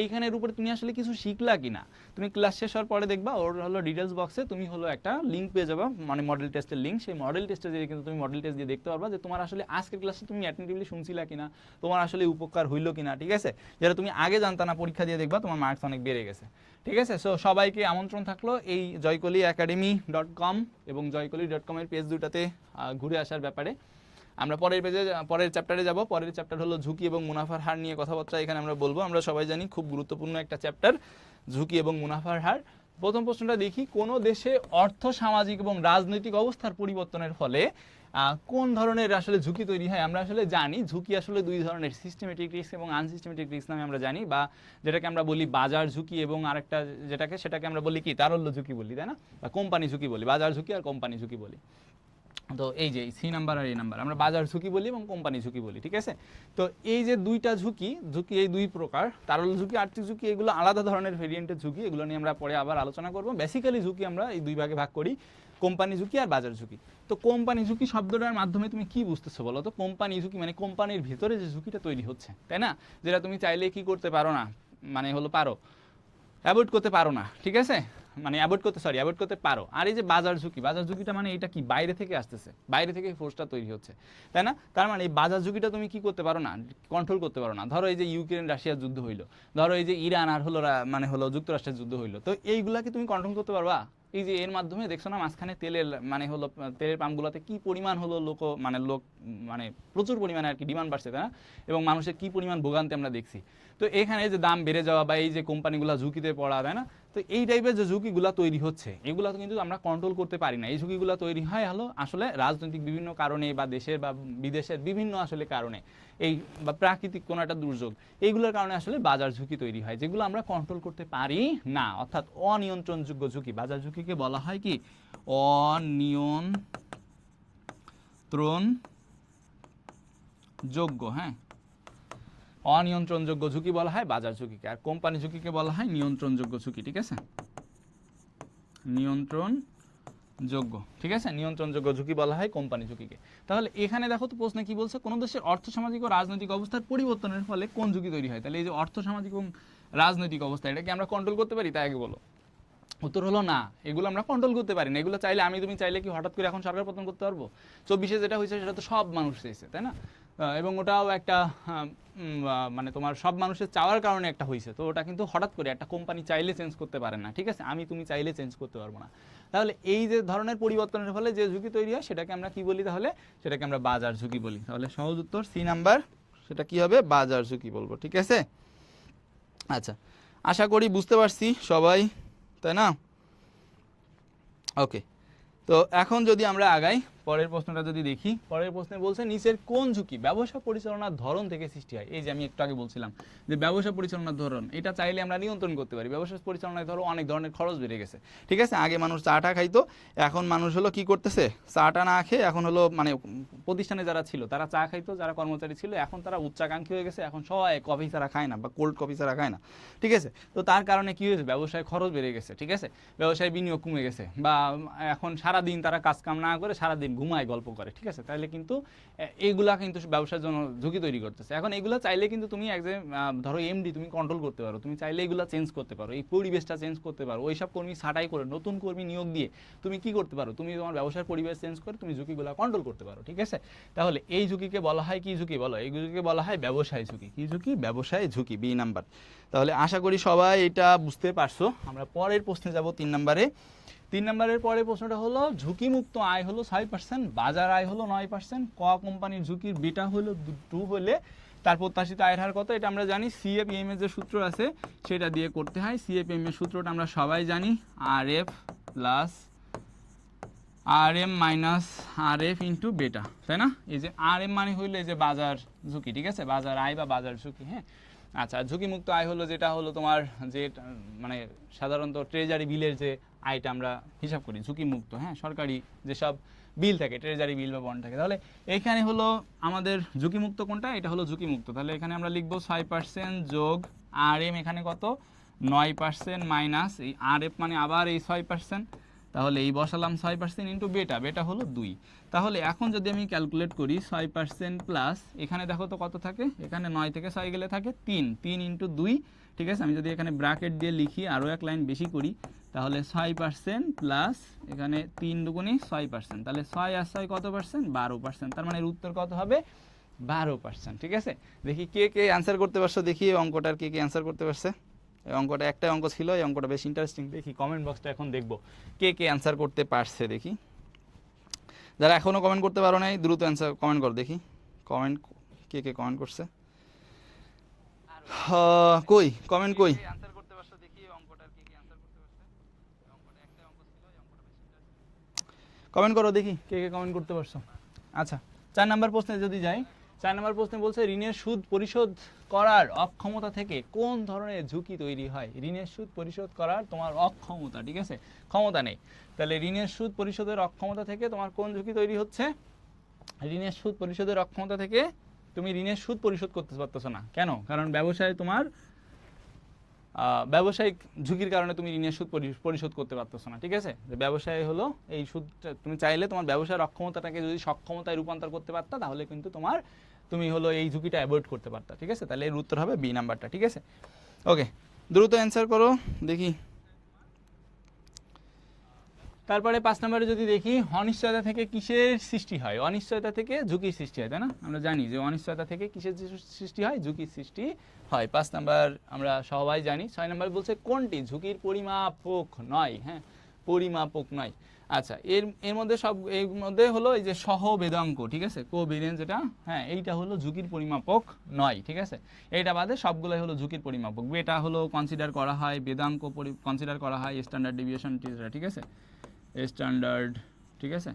এইখানের উপরে তুমি আসলে কিছু শিখলা কিনা। তুমি ক্লাস শেষ হওয়ার পরে দেখবা, ওর হলো ডিটেলস বক্সে তুমি হলো একটা লিঙ্ক পেয়ে যাবা, মানে মডেল টেস্টের লিঙ্ক। সেই মডেল টেস্টে দিয়ে কিন্তু তুমি মডেল টেস্ট দিয়ে দেখতে পারবা যে তোমার আসলে আজকের ক্লাসে তুমি অ্যাটেন্টিভলি শুনছিলা কিনা, তোমার আসলে উপকার হইলো কিনা। ঠিক আছে, যেটা তুমি আগে জানতা না, পরীক্ষা দিয়ে দেখবা তোমার মার্কস অনেক বেড়ে গেছে। ঠিক আছে, সো সবাইকে আমন্ত্রণ থাকলো এই জয়কলি.academy.com এবং জয়কলি.com-এর পেজ দুটাতে ঘুরে আসার ব্যাপারে। আমরা পরের চ্যাপ্টারে যাব। পরের চ্যাপ্টার হলো ঝুঁকি এবং মুনাফার হার নিয়ে কথাবার্তা এখানে আমরা বলবো। আমরা সবাই জানি খুব গুরুত্বপূর্ণ একটা চ্যাপ্টার, ঝুঁকি এবং মুনাফার হার। প্রথম প্রশ্নটা দেখি, কোন দেশে অর্থ, সামাজিক এবং রাজনৈতিক অবস্থার পরিবর্তনের ফলে কোন ধরনের আসলে ঝুঁকি তৈরি হয়? আমরা আসলে জানি ঝুঁকি আসলে দুই ধরনের, সিস্টেমেটিক রিস্ক এবং আনসিস্টেমেটিক রিস্ক নামে আমরা জানি, বা যেটাকে আমরা বলি বাজার ঝুঁকি, এবং আরেকটা সেটাকে আমরা বলি কি, তারল্য ঝুঁকি বলি, তাই না, বা কোম্পানি ঝুঁকি বলি। বাজার ঝুঁকি আর কোম্পানি ঝুঁকি বলি। তো এই যে সি নাম্বার আর এ নাম্বার আমরা বাজার ঝুঁকি বলি এবং কোম্পানি ঝুঁকি বলি, ঠিক আছে। তো এই যে দুইটা ঝুঁকি এই দুই প্রকার, তারল ঝুঁকি, আর্থিক ঝুঁকি, এগুলো আলাদা ধরনের ভেরিয়েন্টের ঝুঁকি, এগুলো নিয়ে আমরা পরে আবার আলোচনা করব। বেসিক্যালি ঝুঁকি আমরা এই দুই ভাগে ভাগ করি, কোম্পানি ঝুঁকি আর বাজার ঝুঁকি। তো কোম্পানি ঝুঁকি শব্দটার মাধ্যমে তুমি কি বুঝতেছো বলো তো? কোম্পানি ঝুঁকি মানে কোম্পানির ভিতরে যে ঝুঁকিটা তৈরি হচ্ছে, তাই না, যেটা তুমি চাইলে কি করতে পারো না, মানে হলো পারো অ্যাভয়েড করতে পারো না, ঠিক আছে, মানে অ্যাভয়েড করতে পারো। আর এই যে বাজার ঝুঁকিটা মানে এটা কি বাইরে থেকে আসতেছে, বাইরে থেকে ফোর্সটা তৈরি হচ্ছে, তাই না। তার মানে এই বাজার ঝুঁকিটা তুমি কি করতে পারো না, কন্ট্রোল করতে পারো না। ধরো এই যে ইউক্রেন রাশিয়ার যুদ্ধ হইলো, ধরো এই যে ইরান আর হলো মানে হলো যুক্তরাষ্ট্রের যুদ্ধ হইলো, তো এইগুলাকে তুমি কন্ট্রোল করতে পারবা? এই যে এর মাধ্যমে দেখছো না মাঝখানে তেলের মানে হলো তেলের পাম্পগুলোতে কি পরিমাণ হলো লোক মানে প্রচুর পরিমাণে আর কি ডিমান্ড বাড়ছে, তাই না, এবং মানুষের কি পরিমাণ ভোগান্তি আমরা দেখছি। তো এখানে যে দাম বেড়ে যাওয়া বা এই যে কোম্পানিগুলো ঝুঁকিতে পড়া, তাই না, তো এই টাইপের যে ঝুঁকিগুলো তৈরি হচ্ছে এগুলো কিন্তু আমরা কন্ট্রোল করতে পারি না। এই ঝুঁকিগুলো তৈরি হয় হলো আসলে রাজনৈতিক বিভিন্ন কারণে বা দেশের বা বিদেশের বিভিন্ন আসলে কারণে, এই বা প্রাকৃতিক কোনো একটা দুর্যোগ, এইগুলোর কারণে আসলে বাজার ঝুঁকি তৈরি হয়, যেগুলো আমরা কন্ট্রোল করতে পারি না, অর্থাৎ অনিয়ন্ত্রণযোগ্য ঝুঁকি। বাজার ঝুঁকিকে বলা হয় কি অনিয়ন্ত্রণযোগ্য, হ্যাঁ, অনিয়ন্ত্রণযোগ্য ঝুঁকি বলা হয় বাজার ঝুঁকিকে, আর কোম্পানি ঝুঁকিকে বলা হয় নিয়ন্ত্রণযোগ্য ঝুঁকি, ঠিক আছে, নিয়ন্ত্রণযোগ্য, ঠিক আছে, নিয়ন্ত্রণযোগ্য ঝুঁকি বলা হয় কোম্পানি ঝুঁকিকে। তাহলে এখানে দেখো তো প্রশ্নে কি বলছে, কোন দেশের অর্থসামাজিক ও রাজনৈতিক অবস্থার পরিবর্তনের ফলে কোন ঝুঁকি তৈরি হয়। তাহলে এই যে অর্থসামাজিক এবং রাজনৈতিক অবস্থা, এটা কি আমরা কন্ট্রোল করতে পারি? তাই আগে বলো। উত্তর হলো না, এগুলো আমরা কন্ট্রোল করতে পারি না। এগুলো চাইলে তুমি চাইলে কি হঠাৎ করে এখন সরকার পতন করতে পারবো? 24-এ যেটা হয়েছে সেটা তো সব মানুষ চাইছে, তাই না, এবং ওটাও একটা মানে তোমার সব মানুষের চাওয়ার কারণে একটা হয়েছে, তো ওটা কিন্তু হঠাৎ করে একটা কোম্পানি চাইলে চেঞ্জ করতে পারে না, ঠিক আছে, তুমি চাইলে চেঞ্জ করতে পারবো না। তাহলে এই যে ধরনের পরিবর্তনের ফলে যে ঝুঁকি তৈরি হয় সেটাকে আমরা কি বলি? তাহলে সেটাকে আমরা বাজার ঝুঁকি বলি। তাহলে সহজ উত্তর সি নাম্বার, সেটা কি হবে? বাজার ঝুঁকি বলবো, ঠিক আছে। আচ্ছা, আশা করি বুঝতে পারছি সবাই, তাই না? ওকে, তো এখন যদি আমরা আগাই, পরের প্রশ্নটা যদি দেখি, পরের প্রশ্নে বলছে নিচের কোন ঝুঁকি ব্যবসা পরিচালনার ধরন থেকে সৃষ্টি হয়। এই যে আমি একটু আগে বলছিলাম যে ব্যবসা পরিচালনার ধরন, এটা চাইলে আমরা নিয়ন্ত্রণ করতে পারি। ব্যবসা পরিচালনায় ধরো অনেক ধরনের খরচ বেড়ে গেছে, ঠিক আছে, আগে মানুষ চাটা খাইতো, এখন মানুষ হলো কি করতেছে, চাটা না খেয়ে এখন হলো মানে প্রতিষ্ঠানে যারা ছিল তারা চা খাইতো, যারা কর্মচারী ছিল এখন তারা উচ্চাকাঙ্ক্ষী হয়ে গেছে, এখন সবাই কফি ছাড়া খায় না বা কোল্ড কফি ছাড়া খায় না, ঠিক আছে। তো তার কারণে কি হয়েছে, ব্যবসায় খরচ বেড়ে গেছে, ঠিক আছে, ব্যবসায় বিনিয়োগ কমে গেছে, বা এখন সারাদিন তারা কাজ কাম না করে সারাদিন ঘুমায় গল্প করে, ঠিক আছে। তাহলে কিন্তু এইগুলা কিন্তু ব্যবসার জন্য ঝুঁকি তৈরি করতেছে। এখন এগুলা চাইলে কিন্তু তুমি ধরো এমডি তুমি কন্ট্রোল করতে পারো, তুমি চাইলে এগুলা চেঞ্জ করতে পারো, এই পরিবেশটা চেঞ্জ করতে পারো, ওইসব কর্মী ছাঁটাই করে নতুন কর্মী নিয়োগ দিয়ে তুমি কি করতে পারো, তুমি তোমার ব্যবসার পরিবেশ চেঞ্জ করে তুমি ঝুঁকিগুলা কন্ট্রোল করতে পারো, ঠিক আছে। তাহলে এই ঝুঁকিকে বলা হয় কি ঝুঁকি বলো? এই ঝুঁকিকে বলা হয় ব্যবসায় ঝুঁকি। কি ঝুঁকি? ব্যবসায় ঝুঁকি, বি নাম্বার। তাহলে আশা করি সবাই এটা বুঝতে পারছো। আমরা পরের প্রশ্নে যাব 3 নম্বরে। 3 নম্বরের পরের প্রশ্নটা হলো ঝুঁকিমুক্ত আয় হলো 6%, বাজার আয় হলো 9%, ক কোম্পানির ঝুঁকির বিটা হলো 2 হলে তার প্রত্যাশিত আয়ের হার কত? এটা আমরা জানি সিএফএম এর যে সূত্র আছে সেটা দিয়ে করতে হয়। সিএফএম এর সূত্রটা আমরা সবাই জানি, R F plus R M minus R F into beta, তাই না। এই যে আর এম মানে হইলো এই যে বাজার ঝুঁকি, ঠিক আছে, বাজার আয় বা বাজার ঝুঁকি, হ্যাঁ। আচ্ছা, ঝুঁকিমুক্ত আয় হলো যেটা হলো তোমার যে মানে সাধারণত ট্রেজারি বিলের যে আয়টা আমরা হিসাব করি ঝুঁকিমুক্ত, হ্যাঁ, সরকারি যেসব বিল থাকে, ট্রেজারি বিল বা বন্ড থাকে। তাহলে এইখানে হলো আমাদের ঝুঁকিমুক্ত কোনটা? এটা হলো ঝুঁকিমুক্ত। তাহলে এখানে আমরা লিখবো 6% যোগ আর এম, এখানে কত 9% মাইনাস এই আর এফ মানে আবার এই 6%, তাহলে এই বসালাম 6% ইন্টু বেটা, বেটা হলো 2। তাহলে এখন যদি আমি ক্যালকুলেট করি 6% প্লাস এখানে দেখো তো কত থাকে, এখানে 9 থেকে 6 গেলে থাকে 3 ইন্টু 2, ঠিক আছে। আমি যদি এখানে ব্র্যাকেট দিয়ে লিখি আরও এক লাইন বেশি করি, তাহলে 6% প্লাস এখানে 3 দুগুণে 6%, তাহলে 6 আর 6 কত পার্সেন্ট? 12%। তার মানে এর উত্তর কত হবে? 12%, ঠিক আছে। দেখি কে কে অ্যান্সার করতে পারছো, দেখি অঙ্কটার কে কে অ্যান্সার করতে পারছে। এই অঙ্কটা একটাই অঙ্ক ছিল, এই অঙ্কটা বেশ ইন্টারেস্টিং। দেখি কমেন্ট বক্সটা এখন দেখবো কে কে অ্যান্সার করতে পারছে। দেখি যারা এখনও কমেন্ট করতে পারো নাই দ্রুত অ্যান্সার কমেন্ট করো, দেখি কমেন্ট কে কে কমেন্ট করছে। কই কমেন্ট কই? কমেন্ট করো দেখি কে কে কমেন্ট করতে পারছো। আচ্ছা, 4 নাম্বার প্রশ্নে যদি যাই, 4 নম্বর প্রশ্নে বলছে ঋণের সুদ পরিশোধ করার অক্ষমতা থেকে কোন ধরনের ঝুঁকি তৈরি হয়। ঋণের সুদ পরিশোধ করার তোমার অক্ষমতা, ঠিক আছে, ক্ষমতা নেই, তাহলে ঋণের সুদ পরিশোধের অক্ষমতা থেকে তোমার কোন ঝুঁকি তৈরি হচ্ছে। ঋণের সুদ পরিশোধের অক্ষমতা থেকে তুমি ঋণের সুদ পরিশোধ করতে পারতেছো না, কেন? কারণ ব্যবসায় তোমার ব্যবসায়িক ঝুঁকির কারণে তুমি ঋণের সুদ পরিশোধ করতে পারতেছো না, ঠিক আছে। ব্যবসায় হলো এই সুদটা তুমি চাইলে তোমার ব্যবসার অক্ষমতাটাকে যদি সক্ষমতায় রূপান্তর করতে পারতা তাহলে কিন্তু তুমি হলো এই ঝুঁকিটা অ্যাভয়েড করতে পারতা, ঠিক আছে। তাহলে এর উত্তর হবে বি নাম্বারটা, ঠিক আছে। ওকে, দ্রুত অ্যান্সার করো দেখি। তারপরে 5 নম্বরে যদি দেখি, অনিশ্চয়তা থেকে কিসের সৃষ্টি হয়। অনিশ্চয়তা থেকে ঝুঁকির সৃষ্টি হয়, তাই না? আমরা জানি যে অনিশ্চয়তা থেকে কিসের সৃষ্টি হয়, ঝুঁকির সৃষ্টি হয়। 5 নাম্বার আমরা সবাই জানি। 6 নাম্বার বলছে কোনটি ঝুঁকির পরিমাপক নয়। হ্যাঁ, পরিমাপক নয়। আচ্ছা, এর মধ্যে এর মধ্যে হলো এই যে সহবেদাঙ্ক, ঠিক আছে, কোভেরিয়েন্স, যেটা হ্যাঁ এইটা হলো ঝুঁকির পরিমাপক নয়, ঠিক আছে। এইটা বাদে সবগুলোই হলো ঝুঁকির পরিমাপক। এটা হলো কনসিডার করা হয়, বেদাঙ্ক কনসিডার করা হয়, স্ট্যান্ডার্ড ডেভিয়েশন, ঠিক আছে, স্ট্যান্ডার্ড, ঠিক আছে।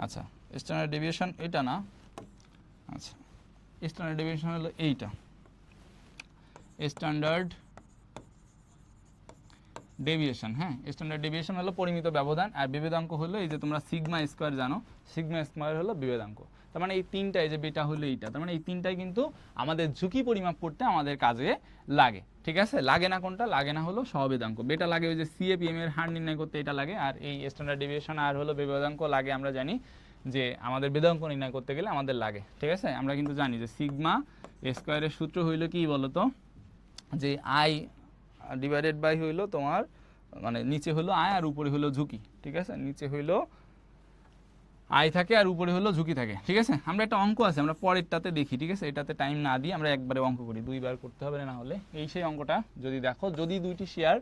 আচ্ছা, স্ট্যান্ডার্ড ডেভিয়েশন এটা না, আচ্ছা স্ট্যান্ডার্ড ডেভিয়েশন হলো এইটা, স্ট্যান্ডার্ড ডেভিয়েশন। হ্যাঁ, স্ট্যান্ডার্ড ডেভিয়েশন হলো পরিমিত ব্যবধান, আর বিভেদাঙ্ক হলো এই যে তোমরা সিগমা স্কোয়ার জানো, সিগমা স্কোয়ার হলো বিভেদাঙ্ক। তার মানে এই তিনটাই, যে বেটা হলো এইটা, তার মানে এই তিনটাই কিন্তু আমাদের ঝুঁকি পরিমাপ করতে আমাদের কাজে লাগে, ঠিক আছে। লাগে না কোনটা? লাগে না হলো সহবেদাঙ্ক। বেটা লাগে ওই যে সিএপিএম এর হার নির্ণয় করতে, এটা লাগে। আর এই স্ট্যান্ডার্ড ডেভিয়েশন আর হলো বিভেদাঙ্ক লাগে, আমরা জানি যে আমাদের বেদাঙ্ক নির্ণয় করতে গেলে আমাদের লাগে, ঠিক আছে। আমরা কিন্তু জানি যে সিগমা স্কোয়ারের সূত্র হইলো কি বলতো, যে আই ডিভাইডেড বাই হইলো তোমার, মানে নিচে হলো আয় আর উপরে হলো ঝুঁকি, ঠিক আছে। নিচে হইলো আয় থাকে আর উপরে হলো ঝুঁকি থাকে, ঠিক আছে। আমরা একটা অঙ্ক আছে, আমরা পরেরটাতে দেখি, ঠিক আছে। এটাতে টাইম না দিয়ে আমরা একবারে অঙ্ক করি, দুইবার করতে হবে না হলে। এই সেই অঙ্কটা যদি দেখো, যদি দুইটি শেয়ার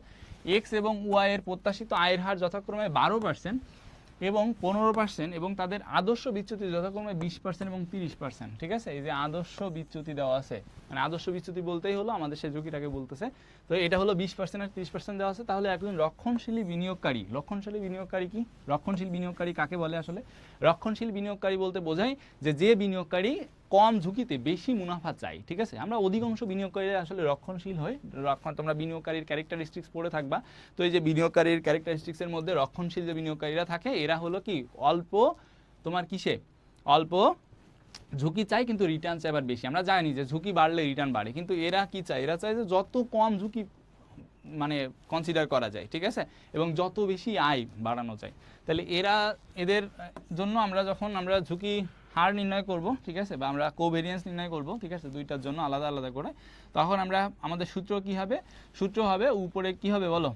এক্স এবং ওয়াই এর প্রত্যাশিত আয়ের হার যথাক্রমে 12% এবং 15% এবং তাদের আদর্শ বিচ্যুতি যথাক্রমে 20% এবং 30%, ঠিক আছে। এই যে আদর্শ বিচ্যুতি দেওয়া আছে, মানে আদর্শ বিচ্যুতি বলতেই হলো আমাদের সেই ঝুঁকিটাকে বলতেছে। তো এটা হলো 20% আর 30% দেওয়া আছে। তাহলে একজন রক্ষণশীলী বিনিয়োগকারী, রক্ষণশীলী বিনিয়োগকারী কি? রক্ষণশীল বিনিয়োগকারী কাকে বলে আসলে? রক্ষণশীল বিনিয়োগকারী বলতে বোঝায় যে বিনিয়োগকারী কম ঝুঁকিতে বেশি মুনাফা চাই, ঠিক আছে। আমরা অধিকাংশ বিনিয়োগকারীরা আসলে রক্ষণশীল হয়। তোমরা বিনিয়োগকারীর ক্যারেক্টারিস্টিক্স পড়ে থাকবা। তো এই যে বিনিয়োগকারীর ক্যারেক্টারিস্টিক্সের মধ্যে রক্ষণশীল যে বিনিয়োগকারীরা থাকে, এরা হলো কি অল্প তোমার কিসে, অল্প ঝুঁকি চাই কিন্তু রিটার্ন চাই আবার বেশি। আমরা জানি যে ঝুঁকি বাড়লে রিটার্ন বাড়ে, কিন্তু এরা কি চায়? এরা চায় যে যত কম ঝুঁকি মানে কনসিডার করা যায়, ঠিক আছে, এবং যত বেশি আয় বাড়ানো যায়। তাহলে এদের জন্য আমরা যখন আমরা ঝুঁকি হার নির্ণয় করব, ঠিক আছে, বা আমরা কোভেরিয়েন্স নির্ণয় করব, ঠিক আছে, দুইটার জন্য আলাদা আলাদা করে, তখন আমাদের সূত্র কি হবে? সূত্র হবে উপরে কি হবে বলো?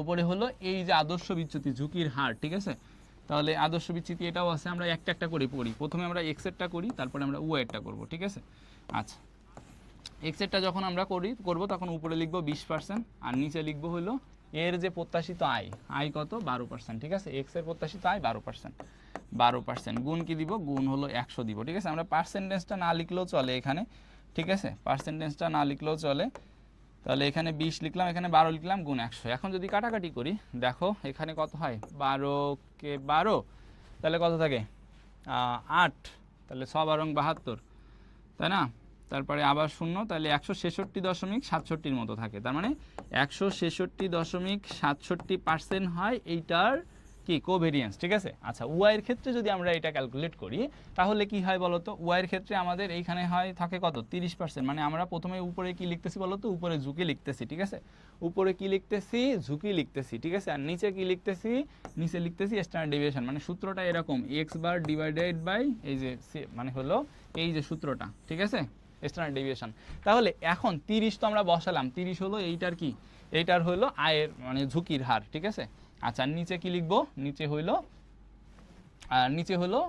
উপরে হলো এই যে আদর্শ বিচ্যুতি ঝুঁকির হার, ঠিক আছে। তাহলে আদর্শ বিচ্যুতি এটাও আছে, আমরা একটা একটা করে পড়ি। প্রথমে আমরা এক্স এরটা করি, তারপরে আমরা ওয়াই এরটা করব, ঠিক আছে। আচ্ছা, এক্স এরটা যখন আমরা করব তখন উপরে লিখবো 20% আর নিচে লিখবো হলো এর যে প্রত্যাশিত আয় কত? 12%, ঠিক আছে। এক্স এর প্রত্যাশিত আয় 12%, গুণ কি দিব? গুণ হলো 100 দিব, ঠিক আছে। আমরা পার্সেন্টেজটা না লিখলেও চলে এখানে, ঠিক আছে, পার্সেন্টেজটা না লিখলেও চলে। তাহলে এখানে 20 লিখলাম, এখানে 12 লিখলাম, গুণ 100। এখন যদি কাটাকাটি করি, দেখো এখানে কত হয়? 12 কে 12, তাহলে কত থাকে? 8, তাহলে 6 12 72, তাই না? তারপরে আবার শূন্য, তাহলে 166.67 মতো থাকে। তার মানে 166.67% হয় এইটার কি কোভেরিয়েন্স, ঠিক আছে। আচ্ছা, ওয়াইয়ের ক্ষেত্রে যদি আমরা এটা ক্যালকুলেট করি তাহলে কি হয় বলতো? ওয়াইয়ের ক্ষেত্রে আমাদের এইখানে থাকে কত? 30%। মানে আমরা প্রথমে উপরে কি লিখতেছি বলতো? উপরে ঝুঁকি লিখতেছি, ঠিক আছে। উপরে কি লিখতেছি? ঝুঁকি লিখতেছি, ঠিক আছে। আর নিচে কি লিখতেছি? নিচে লিখতেছি স্ট্যান্ডার্ড ডেভিয়েশন। মানে সূত্রটা এরকম, এক্স বার ডিভাইডেড বাই এই যে মানে হলো এই যে সূত্রটা, ঠিক আছে, স্ট্যান্ডার্ড ডেভিয়েশন। তাহলে এখন 30 তো আমরা বসালাম, 30 হলো এইটার কি? এইটার হলো আয়ের মানে ঝুঁকির হার, ঠিক আছে। আচ্ছা, নিচে কি লিখবো? নিচে হলো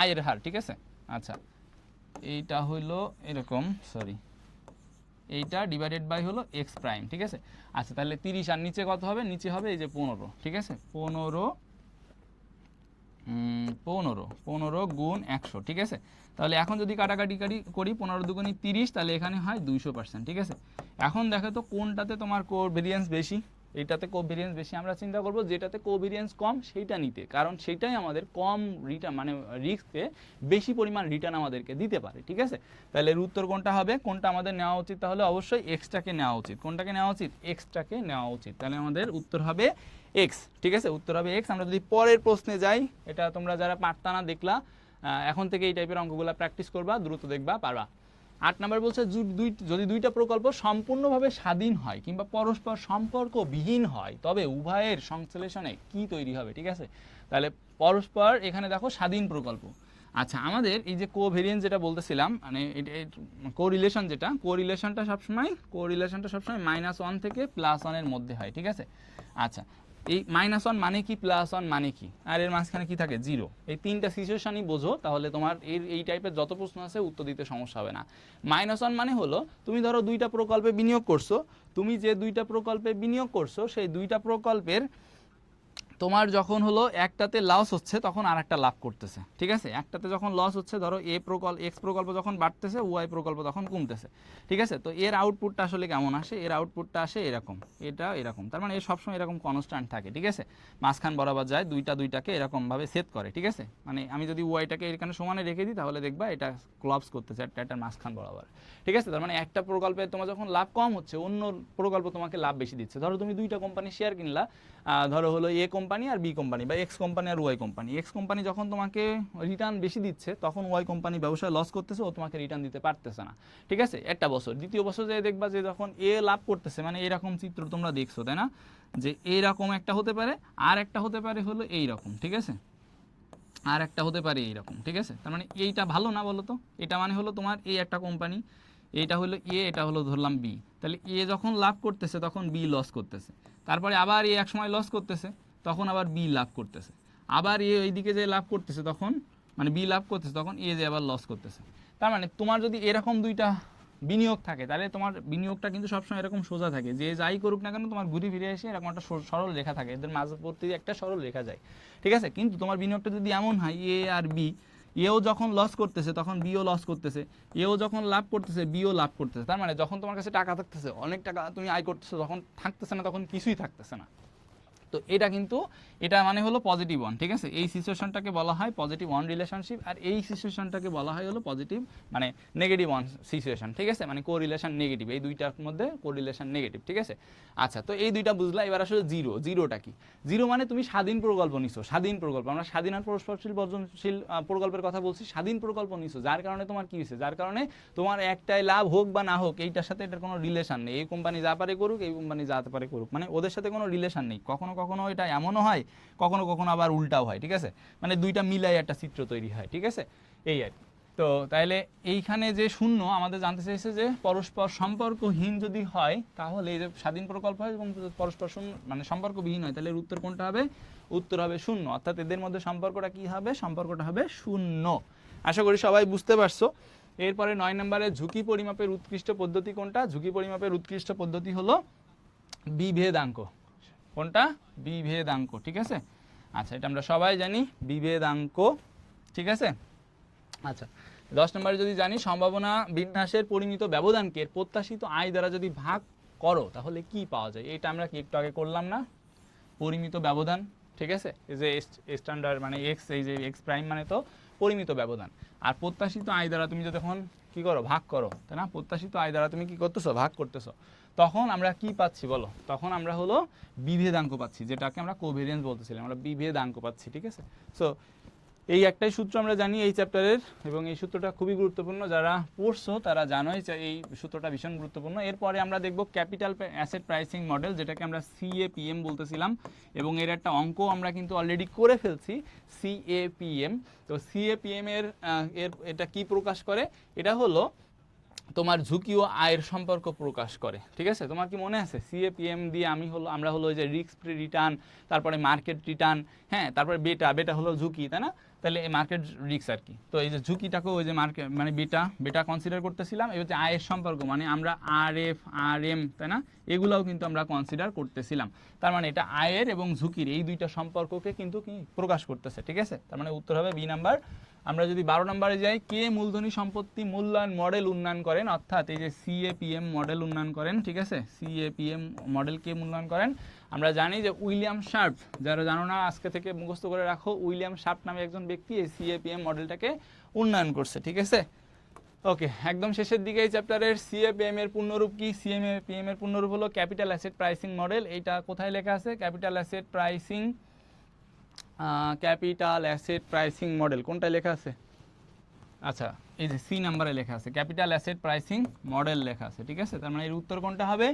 আয়ের হার, ঠিক আছে। আচ্ছা, এইটা হলো এরকম, সরি, এইটা ডিভাইডেড বাই হলো এক্স প্রাইম, ঠিক আছে। আচ্ছা, তাহলে 30 আর নিচে কত হবে? নিচে হবে এই যে 15, ঠিক আছে। 15 গুণ 100, ঠিক আছে। তাহলে এখন যদি কাটাকাটি করি, 15 দুগুণী 30, তাহলে এখানে হয় 200%, ঠিক আছে। এখন দেখো তো কোনটাতে তোমার কোভেরিয়েন্স বেশি? এইটাতে কোভেরিয়েন্স বেশি আমরা চিন্তা করব, যেটাতে কোভেরিয়েন্স কম সেইটা নিতে, কারণ সেটাই আমাদের কম রিটার্ন মানে রিস্কে বেশি পরিমাণ রিটার্ন আমাদেরকে দিতে পারে। ঠিক আছে, তাহলে এর উত্তর কোনটা হবে, কোনটা আমাদের নেওয়া উচিত, তাহলে অবশ্যই এক্সটাকে নেওয়া উচিত। কোনটাকে নেওয়া উচিত, এক্সটাকে নেওয়া উচিত। তাহলে আমাদের উত্তর হবে এক্স। ঠিক আছে, উত্তর হবে এক্স। আমরা যদি পরের প্রশ্নে যাই, এটা তোমরা যারা পারতা না দেখলা, এখন থেকে এই টাইপের অঙ্কগুলো প্র্যাকটিস করবা, দ্রুত দেখবা, পারবা। 8 নাম্বার বলছে যদি দুইটা প্রকল্প সম্পূর্ণভাবে স্বাধীন হয় কিংবা পরস্পর সম্পর্কবিহীন হয় তবে উভয়ের সংশ্লেষণে কি তৈরি হবে। ঠিক আছে, তাহলে পরস্পর এখানে দেখো স্বাধীন প্রকল্প। আচ্ছা, আমাদের এই যে কোভেরিয়েন্স যেটা বলতেছিলাম, মানে কোরিলেশন যেটা, কোরিলেশনটা সবসময় -1 থেকে +1 এর মধ্যে হয়। ঠিক আছে, আচ্ছা এই -1 মানে কি, +1 মানে কি, আর এর মাঝখানে কি থাকে, 0। এই তিনটা সিচুয়েশনই বোঝো, তাহলে তোমার এই টাইপের যত প্রশ্ন আছে উত্তর দিতে সমস্যা হবে না। -1 মানে হলো তুমি ধরো দুইটা প্রকল্পে বিনিয়োগ করছো, তুমি যে দুইটা প্রকল্পে বিনিয়োগ করছো সেই দুইটা প্রকল্পের তোমার যখন হলো একটাতে লস হচ্ছে তখন আর একটা লাভ করতেছে। ঠিক আছে, একটাতে যখন লস হচ্ছে, ধরো এক্স প্রকল্প যখন বাড়তেছে, ওয়াই প্রকল্প তখন কমতেছে। ঠিক আছে, তো এর আউটপুটটা আসলে কেমন আসে, এর আউটপুটটা আসে এরকম, এটা এরকম, তার মানে এর সবসময় এরকম কনস্ট্যান্ট থাকে। ঠিক আছে, মাঝখান বরাবর যায়, দুইটাকে এরকমভাবে সেট করে। ঠিক আছে, মানে আমি যদি ওয়াইটাকে এখানে সমানে রেখে দিই তাহলে দেখবা এটা ক্লপস করতেছে এটার মাঝখান বরাবর। ঠিক আছে, তার মানে একটা প্রকল্পে তোমার যখন লাভ কম হচ্ছে, অন্য প্রকল্প তোমাকে লাভ বেশি দিচ্ছে। ধরো তুমি দুইটা কোম্পানি শেয়ার কিনলা, ধরো হলো a company R B company, বা এক্স কোম্পানি আর ওয়াই কোম্পানি। এক্স কোম্পানি যখন তোমাকে রিটার্ন বেশি দিচ্ছে তখন ওয়াই কোম্পানি ব্যবসায় লস করতেছে, ও তোমাকে রিটার্ন দিতে পারতেছে না। ঠিক আছে, একটা বছর, দ্বিতীয় বছর যে দেখবা যে যখন এ লাভ করতেছে, মানে এরকম চিত্র তোমরা দেখছো তাই না, যে এইরকম একটা হতে পারে, আর একটা হতে পারে হলো এইরকম। ঠিক আছে, আর একটা হতে পারে এইরকম। ঠিক আছে, তার মানে এইটা ভালো না বলো তো, এটা মানে হলো তোমার এই একটা কোম্পানি, এইটা হলো এ, এটা হলো ধরলাম বি, তাহলে এ যখন লাভ করতেছে তখন বি লস করতেছে, তারপরে আবার এ এক সময় লস করতেছে, তখন আবার বি লাভ করতেছে, আবার এ এইদিকে যে লাভ করতেছে তখন, মানে বি লাভ করতেছে তখন এ যে আবার লস করতেছে। তার মানে তোমার যদি এরকম দুইটা বিনিয়োগ থাকে তাহলে তোমার বিনিয়োগটা কিন্তু সবসময় এরকম সোজা থাকে, যে যাই করুক না কেন তোমার ঘুরে ফিরে এসে এরকম একটা সরল রেখা থাকে, এদের মাঝপত্তি একটা সরল রেখা যায়। ঠিক আছে, কিন্তু তোমার বিনিয়োগটা যদি এমন হয় এ আর বি, এও যখন লস করতেছে তখন বিও লস করতেছে, এও যখন লাভ করতেছে বিও লাভ করতেছে, তার মানে যখন তোমার কাছে টাকা থাকতেছে, অনেক টাকা তুমি আয় করতেছো, যখন থাকতেছে না তখন কিছুই থাকতেছে না। তো এটা কিন্তু এটা মানে হলো পজিটিভ ওয়ান। ঠিক আছে, এই সিচুয়েশনটাকে বলা হয় পজিটিভ ওয়ান রিলেশনশিপ, আর এই সিচুয়েশনটাকে বলা হয় হলো পজিটিভ মানে নেগেটিভ ওয়ান সিচুয়েশন। ঠিক আছে, মানে কোরিলেশন নেগেটিভ, এই দুইটার মধ্যে কোরিলেশন নেগেটিভ। ঠিক আছে, আচ্ছা তো এই দুইটা বুঝলা। এবার আসলে জিরোটা কি, জিরো মানে তুমি স্বাধীন প্রকল্প নিছো, স্বাধীন প্রকল্প, আমরা স্বাধীন আর পরস্পরশীল বর্জনশীল প্রকল্পের কথা বলছি, স্বাধীন প্রকল্প নিছো, যার কারণে তোমার কি হয়েছে, যার কারণে তোমার একটাই লাভ হোক বা না হোক এইটার সাথে এটার কোনো রিলেশন নেই, এই কোম্পানি যা পারে করুক, এই কোম্পানি যা পারে করুক, মানে ওদের সাথে কোনো রিলেশন নেই। কখনো কখনো এটা এমনও হয়, কখনো কখনো আবার উল্টাও হয়। ঠিক আছে, মানে দুইটা মিলাই একটা চিত্র তৈরি হয়। ঠিক আছে, এই আর কি। তো তাহলে এইখানে যে শূন্য আমাদের জানতে চাইছে যে পরস্পর সম্পর্কহীন যদি হয় তাহলে এই যে স্বাধীন প্রকল্প হয় এবং পরস্পর শূন্য মানে সম্পর্কবিহীন হয়, তাহলে এর উত্তর কোনটা হবে, উত্তর হবে শূন্য, অর্থাৎ এদের মধ্যে সম্পর্কটা কি হবে, সম্পর্কটা হবে শূন্য। আশা করি সবাই বুঝতে পারছো। এরপরে 9 নম্বরে ঝুঁকি পরিমাপের উৎকৃষ্ট পদ্ধতি কোনটা, ঝুঁকি পরিমাপের উৎকৃষ্ট পদ্ধতি হলো বিভেদাঙ্ক। কোনটা, বিভেদাঙ্ক। ঠিক আছে, আচ্ছা এটা আমরা সবাই জানি বিভেদাঙ্ক। ঠিক আছে, আচ্ছা 10 নম্বরে যদি জানি সম্ভাবনা বিন্যাসের পরিমিত ব্যবধানকে প্রত্যাশিত আয় দ্বারা যদি ভাগ করো তাহলে কি পাওয়া যায়, এটা আমরা কি একটু আগে করলাম না, পরিমিত ব্যবধান। ঠিক আছে, এই যে স্ট্যান্ডার্ড মানে এক্স, এই যে এক্স প্রাইম মানে তো পরিমিত ব্যবধান, আর প্রত্যাশিত আয় দ্বারা তুমি যখন কি করো, ভাগ করো, তাই না, প্রত্যাশিত আয় দ্বারা তুমি কি করতেছো, ভাগ করতেছো, তখন আমরা কি পাচ্ছি বলো, তখন আমরা হলো বিভেদাঙ্ক পাচ্ছি, যেটাকে আমরা কোভেরিয়েন্স বলতেছিলাম, আমরা বিভেদাঙ্ক পাচ্ছি। ঠিক আছে, সো এই একটাই সূত্র আমরা জানি এই চ্যাপ্টারের, এবং এই সূত্রটা খুবই গুরুত্বপূর্ণ, যারা পড়ছো তারা জানোই এই সূত্রটা ভীষণ গুরুত্বপূর্ণ। এরপরে আমরা দেখব ক্যাপিটাল অ্যাসেট প্রাইসিং মডেল, যেটাকে আমরা সিএপিএম বলতেছিলাম, এবং এর একটা অঙ্ক আমরা কিন্তু অলরেডি করে ফেলছি, সিএপিএম। তো সিএপিএম এর এটা কি প্রকাশ করে, এটা হলো তোমার ঝুঁকি ও আয়ের সম্পর্ক প্রকাশ করে। ঠিক আছে, তোমার কি মনে আছে সিএপিএম দিয়ে আমরা হলো ওই যে রিস্ক ফ্রি রিটার্ন, তারপরে মার্কেট রিটার্ন, হ্যাঁ তারপরে বেটা হলো ঝুঁকি, তাই না, তাহলে এই মার্কেট রিস্ক আর কি। তো এই যে ঝুঁকিটাকে ওই যে মার্কেট মানে বেটা কনসিডার করতেছিলাম, এই হচ্ছে আয়ের সম্পর্ক মানে আমরা আরএফ আরএম, তাই না, এগুলাও কিন্তু আমরা কনসিডার করতেছিলাম। তার মানে এটা আয়ের এবং ঝুঁকির এই দুইটা সম্পর্ককে কিন্তু কি প্রকাশ করতেছে। ঠিক আছে, তার মানে উত্তর হবে বি নাম্বার আমরা যদি 12 নম্বরে যাই, কে মূলধনী সম্পত্তি মূল্যায়ন মডেল উন্নয়ন করেন, অর্থাৎ এই যে সিএপিএম মডেল উন্নয়ন করেন, ঠিক আছে, সিএপিএম মডেল কে মূল্যায়ন করেন? আমরা জানি যে উইলিয়াম শার্প, যারা জানো না আজকে থেকে মুখস্থ করে রাখো, উইলিয়াম শার্প নামে একজন ব্যক্তি এই সিএপিএম মডেলটাকে উন্নয়ন করছে, ঠিক আছে। ওকে, একদম শেষের দিকে এই চ্যাপ্টারের সিএপিএম এর পূর্ণরূপ কি? সিএপিএম এর পূর্ণরূপ হলো ক্যাপিটাল অ্যাসেট প্রাইসিং মডেল। এইটা কোথায় লেখা আছে? Capital asset pricing, capital asset pricing model কোনটায় লেখা আছে? আচ্ছা, এই যে সি নাম্বারে লেখা আছে ক্যাপিটাল অ্যাসেট প্রাইসিং মডেল লেখা আছে, ঠিক আছে। তার মানে এর উত্তর কোনটা হবে?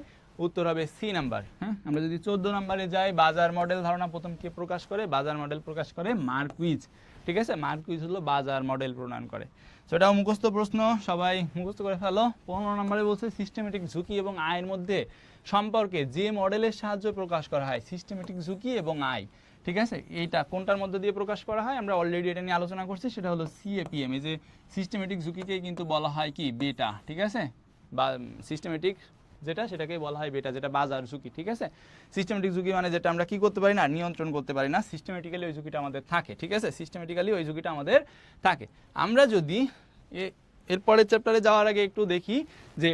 উত্তর হবে সি নাম্বার। হ্যাঁ, আমরা যদি 14 নম্বরে যাই, বাজার মডেল ধারণা প্রথম কে প্রকাশ করে? বাজার মডেল প্রকাশ করে মার্কুইজ, ঠিক আছে। মার্কুইজ হলো বাজার মডেল প্রণয়ন করে। সেটাও মুখস্থ প্রশ্ন, সবাই মুখস্থ করে ফেলো। 15 নম্বরে বলছে সিস্টেমেটিক ঝুঁকি এবং আয়ের মধ্যে সম্পর্কে যে মডেলের সাহায্যে প্রকাশ করা হয়, সিস্টেমেটিক ঝুঁকি এবং আয়, ঠিক আছে। এইটা কোনটার মধ্যে দিয়ে প্রকাশ করা হয়? আমরা অলরেডি এটা নিয়ে আলোচনা করছি, সেটা হলো সিএপিএম। এই যে সিস্টেমেটিক ঝুঁকিকে কিন্তু বলা হয় কি? বেটা, ঠিক আছে। বা সিস্টেমেটিক যেটা, সেটাকে বলা হয় বেটা, যেটা বাজার ঝুঁকি, ঠিক আছে। সিস্টেমেটিক ঝুঁকি মানে যেটা আমরা কি করতে পারি না? নিয়ন্ত্রণ করতে পারি না। সিস্টেমেটিক্যালি ওই ঝুঁকিটা আমাদের থাকে, ঠিক আছে। সিস্টেমেটিক্যালি ওই ঝুঁকিটা আমাদের থাকে। আমরা যদি এরপরের চ্যাপ্টারে যাওয়ার আগে একটু দেখি যে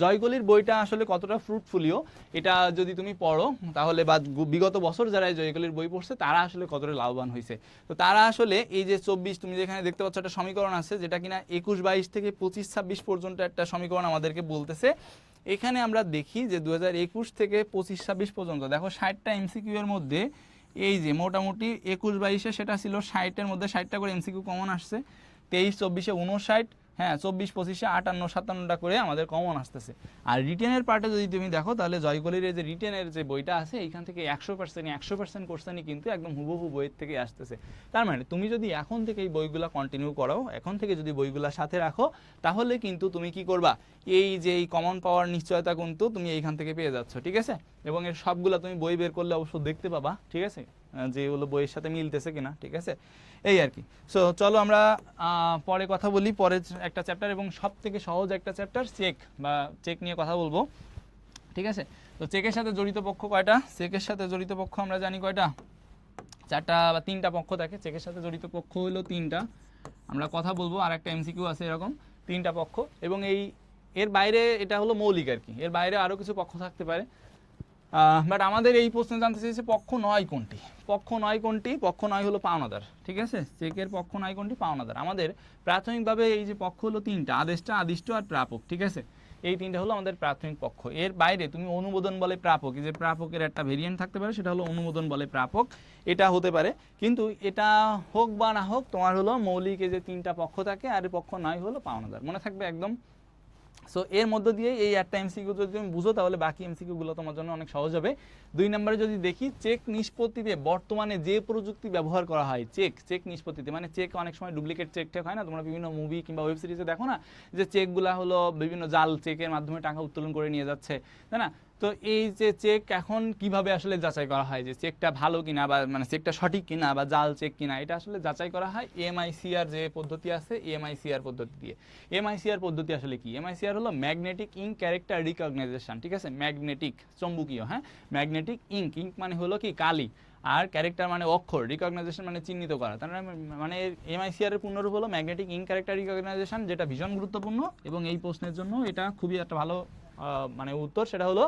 জয়কলির বইটা আসলে কতটা ফ্রুটফুলিও, এটা যদি তুমি পড়ো তাহলে, বা বিগত বছর যারা এই জয়কলির বই পড়ছে তারা আসলে কতটা লাভবান হয়েছে। তো তারা আসলে এই যে 24, তুমি যেখানে দেখতে পাচ্ছ একটা সমীকরণ আছে, যেটা কিনা 21-22 থেকে 25-26 পর্যন্ত একটা সমীকরণ আমাদেরকে বলতেছে। এখানে আমরা দেখি যে 2021 থেকে 25-26 পর্যন্ত দেখো 60টা এমসিকিউ এর মধ্যে এই যে মোটামুটি 21-22-এ সেটা ছিল 60-এর মধ্যে 60টা করে এমসিকিউ কমন আসছে, 23-24-এ 59, হ্যাঁ 24-25-এ 58-57টা করে আমাদের কমন আসতেছে। আর রিটেনের পার্টে যদি তুমি দেখো তাহলে জয়কলির যে রিটেনের যে বইটা আছে এইখান থেকে 100% কোশ্চেনই কিন্তু একদম হুবহু বইয়ের থেকে আসতেছে। তার মানে তুমি যদি এখন থেকে এই বইগুলা কন্টিনিউ করো, এখন থেকে যদি বইগুলা সাথে রাখো, তাহলে কিন্তু তুমি কি করবা? এই যে এই কমন পাওয়ার নিশ্চয়তা কিন্তু তুমি এইখান থেকে পেয়ে যাচ্ছ, ঠিক আছে। এবং এর সবগুলা তুমি বই বের করলে অবশ্য দেখতে পাবা, ঠিক আছে, যে এগুলো বইয়ের সাথে মিলতেছে কিনা, ঠিক আছে। এই আর কি। সো চলো আমরা পরে কথা বলি, পরে একটা চ্যাপ্টার এবং সব থেকে সহজ একটা চ্যাপ্টার চেক, বা চেক নিয়ে কথা বলবো, ঠিক আছে। তো চেকের সাথে জড়িত পক্ষ কয়টা? চেকের সাথে জড়িত পক্ষ আমরা জানি কয়টা? 4টা বা 3টা পক্ষ থাকে। চেকের সাথে জড়িত পক্ষ হলো 3টা, আমরা কথা বলবো। আর একটা এমসিকিউ আছে এরকম 3টা পক্ষ, এবং এর বাইরে এটা হলো মৌলিক আর কি, এর বাইরে আরও কিছু পক্ষ থাকতে পারে। বাট আমাদের এই প্রশ্নে জানতে চাইছে পক্ষ নয় কোনটি? পক্ষ নয় কোনটি? পক্ষ নয় হলো পাওনাদার, ঠিক আছে। চেকের পক্ষ নয় কোনটি? পাওনাদার। আমাদের প্রাথমিকভাবে এই যে পক্ষ হলো 3টা, আদেষ্টা, আদিষ্ট আর প্রাপক, ঠিক আছে। এই 3টা হলো আমাদের প্রাথমিক পক্ষ। এর বাইরে তুমি অনুমোদন বলে প্রাপক, এই যে প্রাপকের একটা ভেরিয়েন্ট থাকতে পারে, সেটা হলো অনুমোদন বলে প্রাপক, এটা হতে পারে। কিন্তু এটা হোক বা না হোক, তোমার হলো মৌলিক এই যে 3টা পক্ষ থাকে, আর পক্ষ নয় হলো পাওনাদার, মনে থাকবে একদম। সো এর মধ্য দিয়ে এই একটা এমসিকিউ যদি তুমি বুঝো, তাহলে বাকি এমসিকিউগুলো তোমার জন্য অনেক সহজ হবে। 2 নম্বরে যদি দেখি, চেক নিষ্পত্তিতে বর্তমানে যে প্রযুক্তি ব্যবহার করা হয়, চেক নিষ্পত্তিতে, মানে চেক অনেক সময় ডুপ্লিকেট চেক টেক হয় না, তোমরা বিভিন্ন মুভি কিংবা ওয়েব সিরিজে দেখো না, যে চেকগুলা হলো বিভিন্ন জাল চেকের মাধ্যমে টাকা উত্তোলন করে নিয়ে যাচ্ছে, তাই না। তো এই যে চেক এখন কিভাবে আসলে যাচাই করা হয় যে চেকটা ভালো কিনা, বা মানে চেকটা সঠিক কিনা, বা জাল চেক কিনা, এটা আসলে যাচাই করা হয় এমআইসিআর যে পদ্ধতি আছে, এমআইসিআর পদ্ধতি দিয়ে। এমআইসিআর পদ্ধতি আসলে কি? এমআইসিআর হলো ম্যাগনেটিক ইঙ্ক ক্যারেক্টার রিকগনাইজেশন, ঠিক আছে। ম্যাগনেটিক চৌম্বকীয়, হ্যাঁ, ম্যাগনেটিক ইঙ্ক মানে হলো কি কালি, আর ক্যারেক্টার মানে অক্ষর, রিকগনাইজেশন মানে চিহ্নিত করা। তার মানে এমআইসিআর এর পূর্ণরূপ হলো ম্যাগনেটিক ইঙ্ক ক্যারেক্টার রিকগনাইজেশন, যেটা ভীষণ গুরুত্বপূর্ণ। এবং এই প্রশ্নের জন্য এটা খুবই একটা ভালো মানে উত্তর, সেটা হলো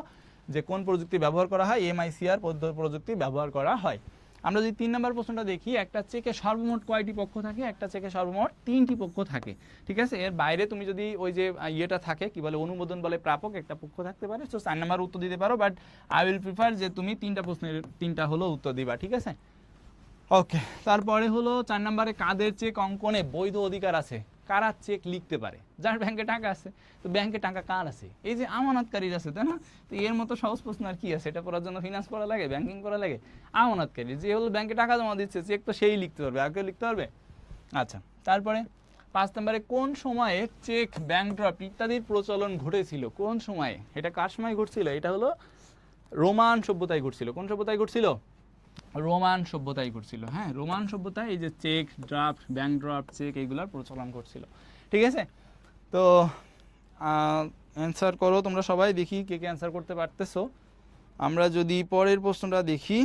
যে কোন প্রযুক্তি ব্যবহার করা হয়? এমআইসিআর প্রযুক্তি ব্যবহার করা হয়। আমরা যদি 3 নম্বর প্রশ্নটা দেখি, একটা চেকে সর্বমোট কয়টি পক্ষ থাকে? একটা চেকে সর্বমোট 3টি পক্ষ থাকে, ঠিক আছে। এর বাইরে তুমি যদি ওই যে ইয়েটা থাকে, কি বলে, অনুমোদন বলে প্রাপক, একটা পক্ষ থাকতে পারে। তো 4 নম্বর উত্তর দিতে পারো, বাট আই উইল প্রিফার যে তুমি 3টা প্রশ্নের 3টা হলো উত্তর দিবা, ঠিক আছে। ওকে, তারপরে হলো 4 নম্বরে কাদের চেক অঙ্কনে বৈধ অধিকার আছে? কারা চেক লিখতে পারে? যার ব্যাংকে টাকা আছে। তো ব্যাংকে টাকা কার আছে? এই যে আমানতকারীর আছে, তাই না। তো এর মতো সহজ প্রশ্ন আর কি আছে? এটা পড়ার জন্য ফিনান্স পড়া লাগে, ব্যাংকিং করা লাগে? আমানতকারী যে হলো ব্যাংকে টাকা জমা দিচ্ছে, চেক তো সেই লিখতে পারবে, আর কেউ লিখতে পারবে? আচ্ছা, তারপরে 5 নম্বরে কোন সময়ে চেক, ব্যাংকড্রাফট ইত্যাদির প্রচলন ঘটেছিল? কোন সময়ে? এটা কার সময় ঘটছিল? এটা হলো রোমান সভ্যতায় ঘটছিল। কোন সভ্যতায় ঘটছিল? রোমান সভ্যতায় ঘটছিল। হ্যাঁ, রোমান সভ্যতায় এই যে cheque, draft, bank draft, cheque এইগুলার প্রচলন ঘটছিল, ঠিক আছে। তো অ্যান্সার করো তোমরা সবাই, দেখি কে কে অ্যান্সার করতে পারতেছো। আমরা যদি পরের প্রশ্নটা দেখি,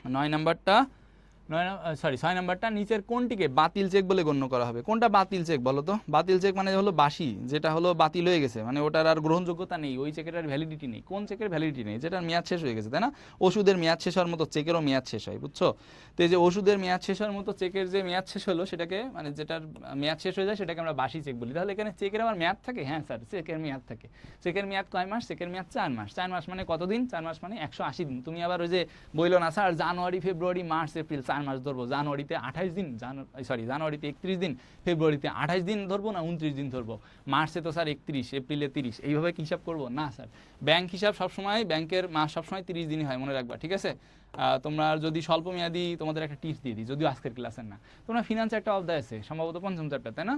9 নাম্বারটা, ছয় নাম্বারটা, নিচের কোনটিকে বাতিল চেক বলে গণ্য করা হবে? কোনটা বাতিল চেক বলো তো? বাতিল চেক মানে হলো বাসি, যেটা হলো বাতিল হয়ে গেছে, মানে ওটার আর গ্রহণযোগ্যতা নেই, ওই চেকের আর ভ্যালিডিটি নেই। কোন চেকের ভ্যালিডিটি নেই? যেটার মেয়াদ শেষ হয়ে গেছে, তাই না? ওষুধের মেয়াদ শেষ হওয়ার মতো চেকেরও মেয়াদ শেষ হয়, বুঝছো? তো এই যে ওষুধের মেয়াদ শেষ হওয়ার মতো চেকের যে মেয়াদ শেষ হলো, সেটাকে মানে যেটার মেয়াদ শেষ হয়ে যায় সেটাকে আমরা বাসি চেক বলি। তাহলে এখানে চেকের আবার মেয়াদ থাকে? হ্যাঁ স্যার, চেকের মেয়াদ থাকে। চেকের মেয়াদ কয় মাস? চেকের মেয়াদ 4 মাস। 4 মাস মানে কতদিন? 4 মাস মানে 180 দিন। তুমি আবার ওই যে বইলো না স্যার জানুয়ারি ফেব্রুয়ারি মার্চ এপ্রিল 4 মাস ধরবো, জানুয়ারিতে 28 দিন, জানুয়ারিতে 31 দিন, ফেব্রুয়ারিতে 28 দিন ধরবো না 29 দিন ধরবো, মার্চে তো স্যার 31, এপ্রিলে 30, এইভাবে কি হিসাব করবো? না স্যার, ব্যাংক হিসাব সবসময়, ব্যাংকের মাস সবসময় 30 দিনই হয়, মনে রাখবা, ঠিক আছে? তোমরা যদি স্বল্প মেয়াদি, তোমাদের একটা টিপস দিয়ে দিই, যদিও আজকের ক্লাসের না। তোমরা ফিনান্স একটা অধ্যায় আছে সম্ভবত 5ম চ্যাপ্টার, তাই না?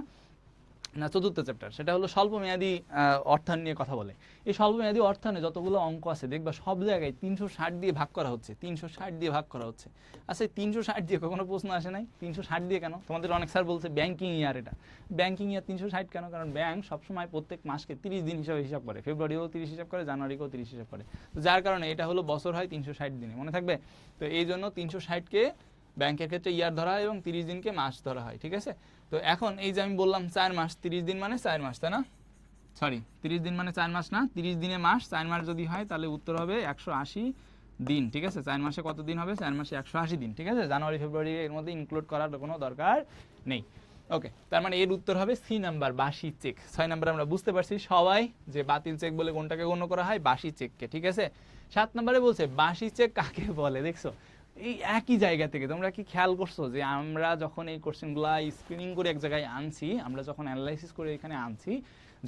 না 4র্থ চ্যাপ্টার, সেটা হলো স্বল্প মেয়াদী অর্থায়ন নিয়ে কথা বলে। এই স্বল্প মেয়াদী অর্থায়নে যতগুলো অঙ্ক আছে দেখবা সব জায়গায় 360 দিয়ে ভাগ করা হচ্ছে, 360 দিয়ে ভাগ করা হচ্ছে। আচ্ছা 360 দিয়ে কখনো প্রশ্ন আসে নাই? 360 দিয়ে কেন? তোমাদের অনেক স্যার বলছে ব্যাংকিং ইয়ার, এটা ব্যাংকিং ইয়ার 360 কেন? কারণ ব্যাংক সবসময় প্রত্যেক মাসকে 30 দিন হিসাবে হিসাব করে, ফেব্রুয়ারিও 30 হিসাব করে, জানুয়ারিকেও 30 হিসাব করে, তো যার কারণে এটা হলো বছর হয় 360 দিনে, মনে থাকবে? তো এই জন্য 360কে ব্যাংকের ক্ষেত্রে ইয়ার ধরা হয় এবং 30 দিনকে মাস ধরা হয়, ঠিক আছে? তো এখন এই যে আমি বললাম 4 মাস, 30 দিন মানে 4 মাস, তাই না? সরি, 30 দিন মানে 4 মাস না, 30 দিনে মাস, 4 মাস যদি হয় তাহলে উত্তর হবে 180 দিন, ঠিক আছে? 4 মাসে কত দিন হবে? 4 মাসে 180 দিন, ঠিক আছে? জানুয়ারি ফেব্রুয়ারি এর মধ্যে ইনক্লুড করার কোনো দরকার নেই। ওকে, তার মানে এর উত্তর হবে সি নাম্বার, বাসি চেক। 6 নাম্বার আমরা বুঝতে পারছি সবাই যে বাতিল চেক বলে কোনটাকে গণ্য করা হয়? বাসি চেককে, ঠিক আছে? 7 নম্বরে বলছে বাসি চেক কাকে বলে? দেখছো এই একই জায়গা থেকে তোমরা কি খেয়াল করছো যে আমরা যখন এই কোশ্চেনগুলো স্ক্রিনিং করে এক জায়গায় আনছি, আমরা যখন অ্যানালাইসিস করে এখানে আনছি,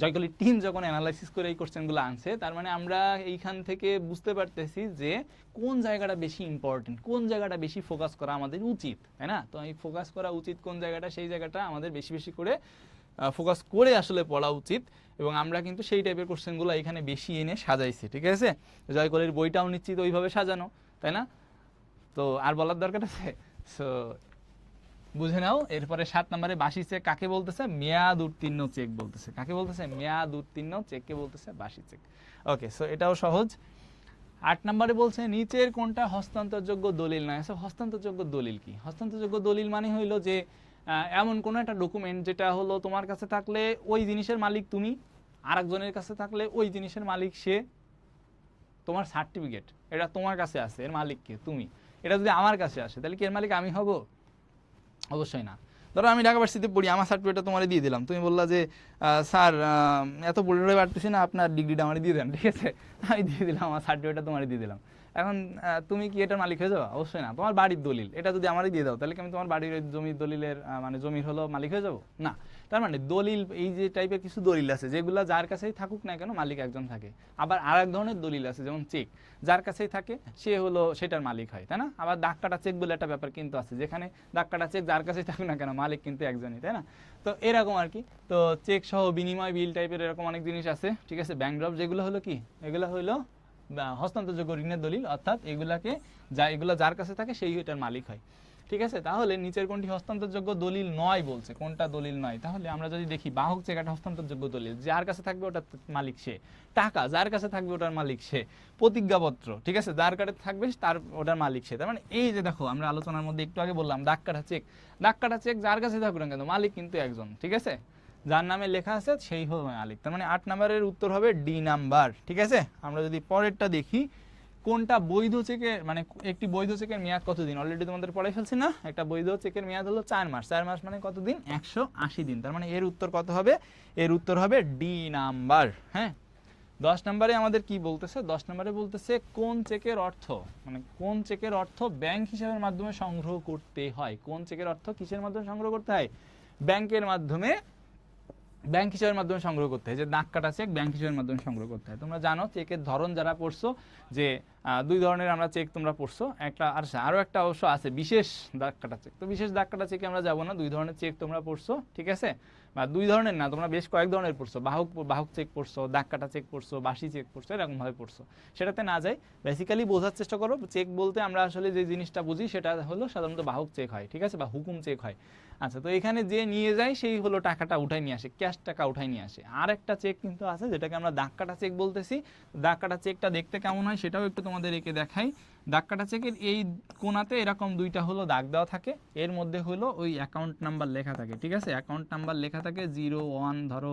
জয়কলি টিম যখন অ্যানালাইসিস করে এই কোশ্চেনগুলো আনছে, তার মানে আমরা এইখান থেকে বুঝতে পারতেছি যে কোন জায়গাটা বেশি ইম্পর্টেন্ট, কোন জায়গাটা বেশি ফোকাস করা আমাদের উচিত, তাই না? তো এই ফোকাস করা উচিত কোন জায়গাটা, সেই জায়গাটা আমাদের বেশি বেশি করে ফোকাস করে আসলে পড়া উচিত। এবং আমরা কিন্তু সেই টাইপের কোশ্চেনগুলো এখানে বেশি এনে সাজাইছি, ঠিক আছে? জয়কলির বইটাও নিশ্চিত ওইভাবে সাজানো, তাই না? তো আর বলার দরকার আছে? সো বুঝে নাও। এরপরে 7 নম্বরে বাসি চেক কাকে বলতেছে? মেয়াদ উত্তীর্ণ চেক বলতেছে। কাকে বলতেছে? মেয়াদ উত্তীর্ণ চেককে বলতেছে বাসি চেক। ওকে, সো এটাও সহজ। 8 নম্বরে বলছে নিচের কোনটা হস্তান্তরযোগ্য দলিল নয়? আচ্ছা হস্তান্তরযোগ্য দলিল কি? হস্তান্তরযোগ্য দলিল মানে হইলো যে এমন কোনো একটা ডকুমেন্ট যেটা হলো তোমার কাছে থাকলে ওই জিনিসের মালিক তুমি, আরেকজনের কাছে থাকলে ওই জিনিসের মালিক সে। তোমার সার্টিফিকেট এটা তোমার কাছে আছে, এর মালিক কে? তুমি। এটা যদি আমার কাছে আসে তাহলে কি এর মালিক আমি হব? অবশ্যই না। ধরো আমি ঢাকা ভার্সিটিতে পড়ি, আমার সার্টিফিকেটটা তোমার দিয়ে দিলাম, তুমি বললা যে স্যার এত পড়ে পারতেছি না, আপনার ডিগ্রিটা আমার দিয়ে দেন, ঠিক আছে? আমি দিয়ে দিলাম, আমার সার্টিফিকেটটা তোমার দিয়ে দিলাম। এখন তুমি কি এটার মালিক হয়ে যাবো? অবশ্যই না। তোমার বাড়ির দলিল এটা যদি আমারই দিয়ে দাও তাহলে কি আমি তোমার বাড়ির জমির দলিলের মানে জমির হলো মালিক হয়ে যাবো? না। তার মানে দলিল, এই যে টাইপের কিছু দলিল আছে যেগুলো যার কাছেই থাকুক না কেন মালিক একজন থাকে। আবার আর এক ধরনের দলিল আছে যেমন চেক, যার কাছেই থাকে সে হলো সেটার মালিক হয়, তাই না? আবার দাগ কাটা চেক বলে একটা ব্যাপার কিন্তু আছে, যেখানে দাগ কাটা চেক যার কাছেই থাকুক না কেন মালিক কিন্তু একজনই, তাই না? তো এরকম আর কি। তো চেক সহ বিনিময় বিল টাইপের এরকম অনেক জিনিস আছে, ঠিক আছে? ব্যাংক ড্রাফট যেগুলো হলো কি, এগুলো হলো হস্তান্তরযোগ্য ঋণের দলিল, অর্থাৎ এগুলাকে এগুলো যার কাছে থাকে সেই এটার মালিক হয়, ঠিক আছে? তাহলে নিচের কোনটি হস্তান্তরযোগ্য দলিল নয় বলছে, কোনটা দলিল নয়? তাহলে আমরা যদি দেখি বাহক চেক একটা হস্তান্তরযোগ্য দলিল, যার কাছে থাকবে ওটার মালিক সে। টাকা যার কাছে থাকবে ওটার মালিক সে। প্রতিজ্ঞাপত্র, ঠিক আছে, যার কাছে থাকবে তার ওটার মালিক সে। তার মানে এই যে দেখো আমরা আলোচনার মধ্যে একটু আগে বললাম দাগ কাটা চেক, দাগ কাটা চেক যার কাছে থাকুক না কেন মালিক কিন্তু একজন, ঠিক আছে? যার নামে লেখা আছে সেই হলো মালিক। তার মানে 8 নম্বরের উত্তর হবে ডি নাম্বার, ঠিক আছে? আমরা যদি পরেরটা দেখি, কোনটা বৈধ চেকের মানে একটি বৈধ চেকের মেয়াদ কতদিন? অলরেডি তোমাদের পড়াই ফেলছি না? একটা বৈধ চেকের মেয়াদ হলো 4 মাস। 4 মাস মানে কতদিন? 180 দিন। তার মানে এর উত্তর কত হবে? এর উত্তর হবে ডি নাম্বার। হ্যাঁ, 10 নম্বরে আমাদের কি বলতেছে? 10 নম্বরে বলতেছে কোন চেকের অর্থ, মানে কোন চেকের অর্থ ব্যাংক হিসাবের মাধ্যমে সংগ্রহ করতে হয়। কোন চেকের অর্থ কিসের মাধ্যমে সংগ্রহ করতে হয়? ব্যাংকের মাধ্যমে, ব্যাংক হিসাবের মাধ্যমে সংগ্রহ করতে হয়। যে দাগ কাটা চেক ব্যাংক হিসাবের মাধ্যমে সংগ্রহ করতে হয়। তোমরা জানো চেকের ধরন যারা পড়ছো যে 2 ধরনের আমরা চেক তোমরা পড়ছো, একটা আরও একটা অবশ্য আছে বিশেষ দাগ কাটা চেক। তো বিশেষ দাগ কাটা চেকে আমরা যাবো না, 2 ধরনের চেক তোমরা পড়ছো, ঠিক আছে? বা 2 ধরনের না, তোমরা বেশ কয়েক ধরনের পড়ছো, বাহক চেক পড়ছো, দাগ কাটা চেক পড়ছো, বাসি চেক পড়ছো, এরকমভাবে পড়ছো। সেটাতে না যাই, বেসিক্যালি বোঝার চেষ্টা করো চেক বলতে আমরা আসলে যে জিনিসটা বুঝি সেটা হলো সাধারণত বাহক চেক হয়, ঠিক আছে? বা হুকুম চেক হয়। আচ্ছা, তো এখানে যে নিয়ে যায় সেই হলো টাকাটা উঠাই নিয়ে আসে, ক্যাশ টাকা উঠাই নিয়ে আসে। আর একটা চেক কিন্তু আছে যেটাকে আমরা দাগ কাটা চেক বলতেছি। দাগ কাটা চেকটা দেখতে কেমন হয় সেটাও একটু তোমাদের এঁকে দেখাই। দাগ কাটা চেকের এই কোণাতে এরকম দুইটা হলো দাগ দেওয়া থাকে, এর মধ্যে হলো ওই অ্যাকাউন্ট নাম্বার লেখা থাকে, ঠিক আছে, অ্যাকাউন্ট নাম্বার লেখা থাকে 01 ধরো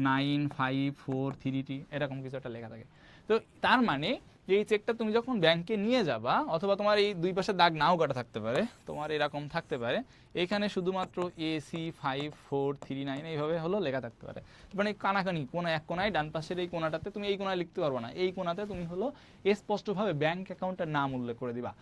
95433 এরকম কিছু একটা লেখা থাকে। তো তার মানে এই চেকটা তুমি যখন ব্যাংকে নিয়ে যাবা, অথবা তোমার এই দুই পাশে দাগ নাও কাটা থাকতে পারে, তোমার এরকম থাকতে পারে, এখানে শুধুমাত্র AC5439 এইভাবে হলো লেখা থাকতে পারে। মানে কানাকানি কোনো এক কোনায় ডান পাশের এই কোনাটাতে তুমি এই কোনায় লিখতে পারবো না, এই কোনাতে তুমি হলো স্পষ্টভাবে ব্যাংক অ্যাকাউন্টের নাম উল্লেখ করে দিবা।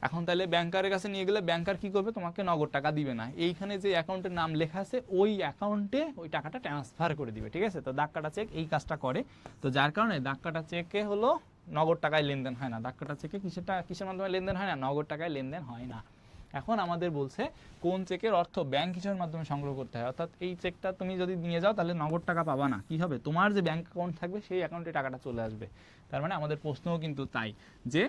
এখন তাহলে ব্যাংকারের কাছে নিয়ে গেলে ব্যাংকার কি করবে, তোমাকে নগদ টাকা দিবে না, এইখানে যে অ্যাকাউন্টের নাম লেখা আছে ওই অ্যাকাউন্টে ওই টাকাটা ট্রান্সফার করে দিবে, ঠিক আছে। তো দাগ কাটা চেক এই কাজটা করে, তো যার কারণে দাগ কাটা চেকে হলো নগদ টাকায় লেনদেন হয় না, দাগ কাটা চেকে কিসের মাধ্যমে লেনদেন হয় না, নগদ টাকায় লেনদেন হয় না। এখন আমাদের বলছে কোন চেকের অর্থ ব্যাংক হিসাবের মাধ্যমে সংগ্রহ করতে হয়, অর্থাৎ এই চেকটা তুমি যদি নিয়ে যাও তাহলে নগদ টাকা পাবা না, কি হবে, তোমার যে ব্যাংক অ্যাকাউন্ট থাকবে সেই অ্যাকাউন্টে টাকাটা চলে আসবে। তার মানে আমাদের প্রশ্নও কিন্তু তাই যে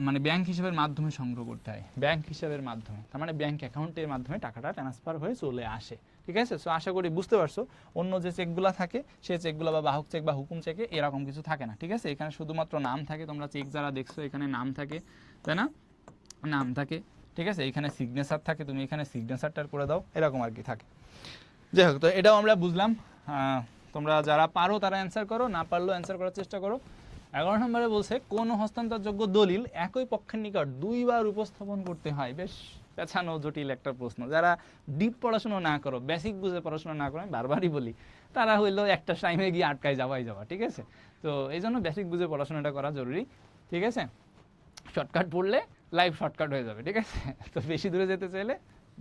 মানে ব্যাংক হিসাবের মাধ্যমে সংগ্রহ করতে হয়, ব্যাংক হিসাবের মাধ্যমে, তার মানে ব্যাংক অ্যাকাউন্টের মাধ্যমে টাকাটা ট্রান্সফার হয়ে চলে আসে, ঠিক আছে। সো আশা করি বুঝতে পারছো, অন্য যে চেকগুলো থাকে সেই চেকগুলো বা বাহক চেক বা হুকুম চেকে এরকম কিছু থাকে না, ঠিক আছে। এখানে শুধুমাত্র নাম থাকে, তোমরা চেক যারা দেখছো এখানে নাম থাকে, তাই না, নাম থাকে, ঠিক আছে, এখানে সিগনেচার থাকে, তুমি এখানে সিগনেচারটা করে দাও, এরকম আর কি থাকে। যাই হোক, তো এটাও আমরা বুঝলাম। তোমরা যারা পারো তারা অ্যান্সার করো, না পারলেও অ্যান্সার করার চেষ্টা করো। 11 নম্বরে বলছে কোন হস্তান্তরযোগ্য দলিল একই পক্ষের নিকট দুইবার উপস্থাপন করতে হয়। বেশ পেছানো জটিল একটা প্রশ্ন, যারা ডিপ পড়াশোনা না করো, বেসিক বুঝে পড়াশোনা না করো, আমি বারবারই বলি, তারা হইলো একটা টাইমে গিয়ে আটকায় যাওয়া, ঠিক আছে। তো এই জন্য বেসিক বুঝে পড়াশোনাটা করা জরুরি, ঠিক আছে। শর্টকাট পড়লে লাইফ শর্টকাট হয়ে যাবে, ঠিক আছে। তো বেশি দূরে যেতে চাইলে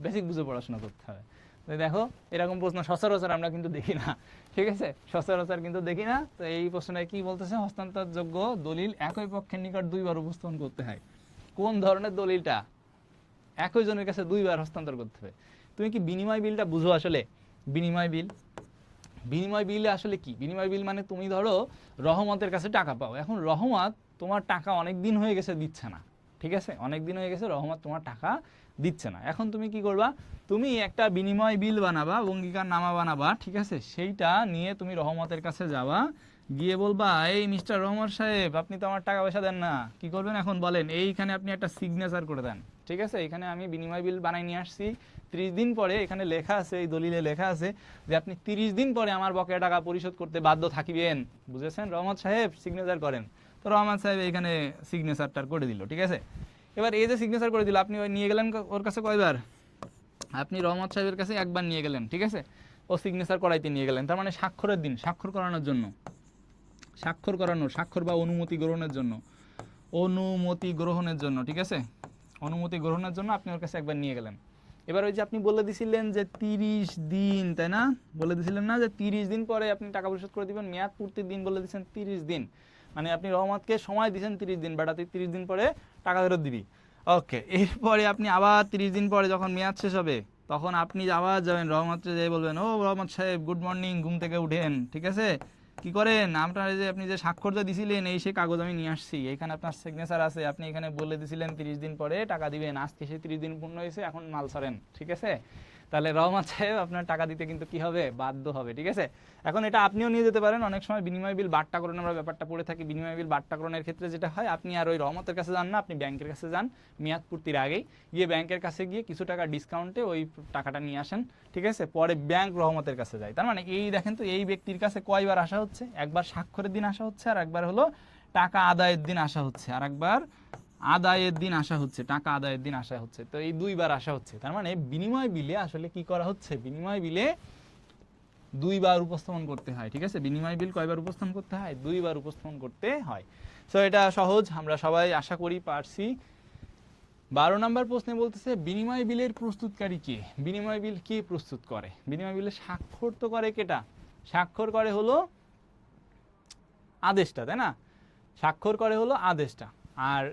বেসিক বুঝে পড়াশোনা করতে হবে। তো দেখো এরকম প্রশ্ন সচরাচর আমরা কিন্তু দেখি না, ঠিক আছে, সচরাচর কিন্তু দেখি না। তো এই প্রশ্নটায় কি বলতেছে, হস্তান্তরযোগ্য দলিল একই পক্ষের নিকট দুইবার উপস্থাপন করতে হয়। কোন ধরনের দলিলটা একই জনের কাছে দুইবার হস্তান্তর করতে হবে? তুমি কি বিনিময় বিলটা বুঝো? আসলে বিনিময় বিলে আসলে কি, বিনিময় বিল মানে তুমি ধরো রহমতের কাছে টাকা পাও, এখন রহমত তোমার টাকা অনেক দিন হয়ে গেছে দিচ্ছে না, ঠিক আছে, অনেক দিন হয়ে গেছে রহমত তোমার টাকা দিচ্ছে না। এখন তুমি কি করবা, তুমি একটা বিনিময় বিল বানাবা, অঙ্গীকার নামা বানাবা, ঠিক আছে, সেইটা নিয়ে তুমি রহমতের কাছে যাবা, গিয়ে বলবা এই মিস্টার রহমত সাহেব আপনি তো আমার টাকা পয়সা দেন না, কি করবেন এখন বলেন, এইখানে আপনি একটা সিগনেচার করে দেন, ঠিক আছে। এখানে আমি বিনিময় বিল বানাই নিয়ে আসছি, 30 দিন পরে এখানে লেখা আছে, এই দলিলে লেখা আছে যে আপনি 30 দিন পরে আমার বকেয়া টাকা পরিশোধ করতে বাধ্য থাকিবেন, বুঝেছেন রহমত সাহেব, সিগনেচার করেন। তো রহমত সাহেব এখানে সিগনেচারটা করে দিল, ঠিক আছে। এবার এই যে সিগনেচার করে দিল, আপনি ওই নিয়ে গেলেন ওর কাছে কয়বার, আপনি রহমত সাহেবের কাছে একবার নিয়ে গেলেন, ঠিক আছে, ও সিগনেচার করাইতে নিয়ে গেলেন, তার মানে স্বাক্ষরের দিন, স্বাক্ষর করানোর জন্য, স্বাক্ষর বা অনুমতি গ্রহণের জন্য, ঠিক আছে, অনুমতি গ্রহণের জন্য আপনি ওর কাছে একবার নিয়ে গেলেন। এবার ওই যে আপনি বলে দিছিলেন যে 30 দিন, তাই না, বলে দিছিলেন না যে 30 দিন পরে আপনি টাকা পরিশোধ করে দিবেন, মেয়াদ পূর্তির দিন বলে দিচ্ছেন 30 দিন, মানে আপনি রহমতকে সময় দিয়েছেন 30 দিন, বাট 30 দিন পরে টাকা ফেরত দিবি, ওকে। এরপরে আপনি আবার 30 দিন পরে যখন মেয়াদ শেষ হবে তখন আপনি আবার যাবেন রহমতকে, যেয়ে বলবেন ও রহমত সাহেব গুড মর্নিং, ঘুম থেকে উঠেন, ঠিক আছে, কি করেন, আপনার যে আপনি যে স্বাক্ষরটা দিছিলেন এই সে কাগজ আমি নিয়ে আসছি, এখানে আপনার সিগনেচার আছে, আপনি এখানে বলে দিছিলেন 30 দিন পরে টাকা দিবেন, আজকে সেই 30 দিন পূর্ণ হয়েছে, এখন মাল ছাড়েন, ঠিক আছে। তাহলে রহমত সাহেব আপনার টাকা দিতে কিন্তু কি হবে, বাধ্য হবে, ঠিক আছে। এখন এটা আপনিও নিয়ে যেতে পারেন, অনেক সময় বিনিময় বিল বাট্টাকরণ আমরা ব্যাপারটা পড়ে থাকি, বিনিময় বিল বাট্টাকরণের ক্ষেত্রে যেটা হয়, আপনি আর ওই রহমতের কাছে যান না, আপনি ব্যাংকের কাছে যান, মেয়াদ পূর্তির আগেই গিয়ে ব্যাংকের কাছে গিয়ে কিছু টাকা ডিসকাউন্টে ওই টাকাটা নিয়ে আসেন, ঠিক আছে, পরে ব্যাংক রহমতের কাছে যায়। তার মানে এই দেখেন তো এই ব্যক্তির কাছে কয়বার আসা হচ্ছে, একবার স্বাক্ষরের দিন আসা হচ্ছে, আর একবার হলো টাকা আদায়ের দিন আসা হচ্ছে, আর একবার আদায়ের দিন আসা হচ্ছে, টাকা আদায়ের দিন আসা হচ্ছে, তো এই দুইবার আসা হচ্ছে। তার মানে বিনিময় বিলে আসলে কি করা হচ্ছে, বিনিময় বিলে দুইবার উপস্থাপন করতে হয়, ঠিক আছে। বিনিময় বিল কয়বার উপস্থাপন করতে হয়, দুইবার উপস্থাপন করতে হয়। সো এটা সহজ, আমরা সবাই আশা করি পারছি। 12 নম্বর প্রশ্নে বলতেছে বিনিময় বিলের প্রস্তুতকারী কে, বিনিময় বিল কে প্রস্তুত করে, বিনিময় বিলে স্বাক্ষর তো করে কেটা, স্বাক্ষর করে হলো আদেশটা, তাই না, স্বাক্ষর করে হলো আদেশটা, আর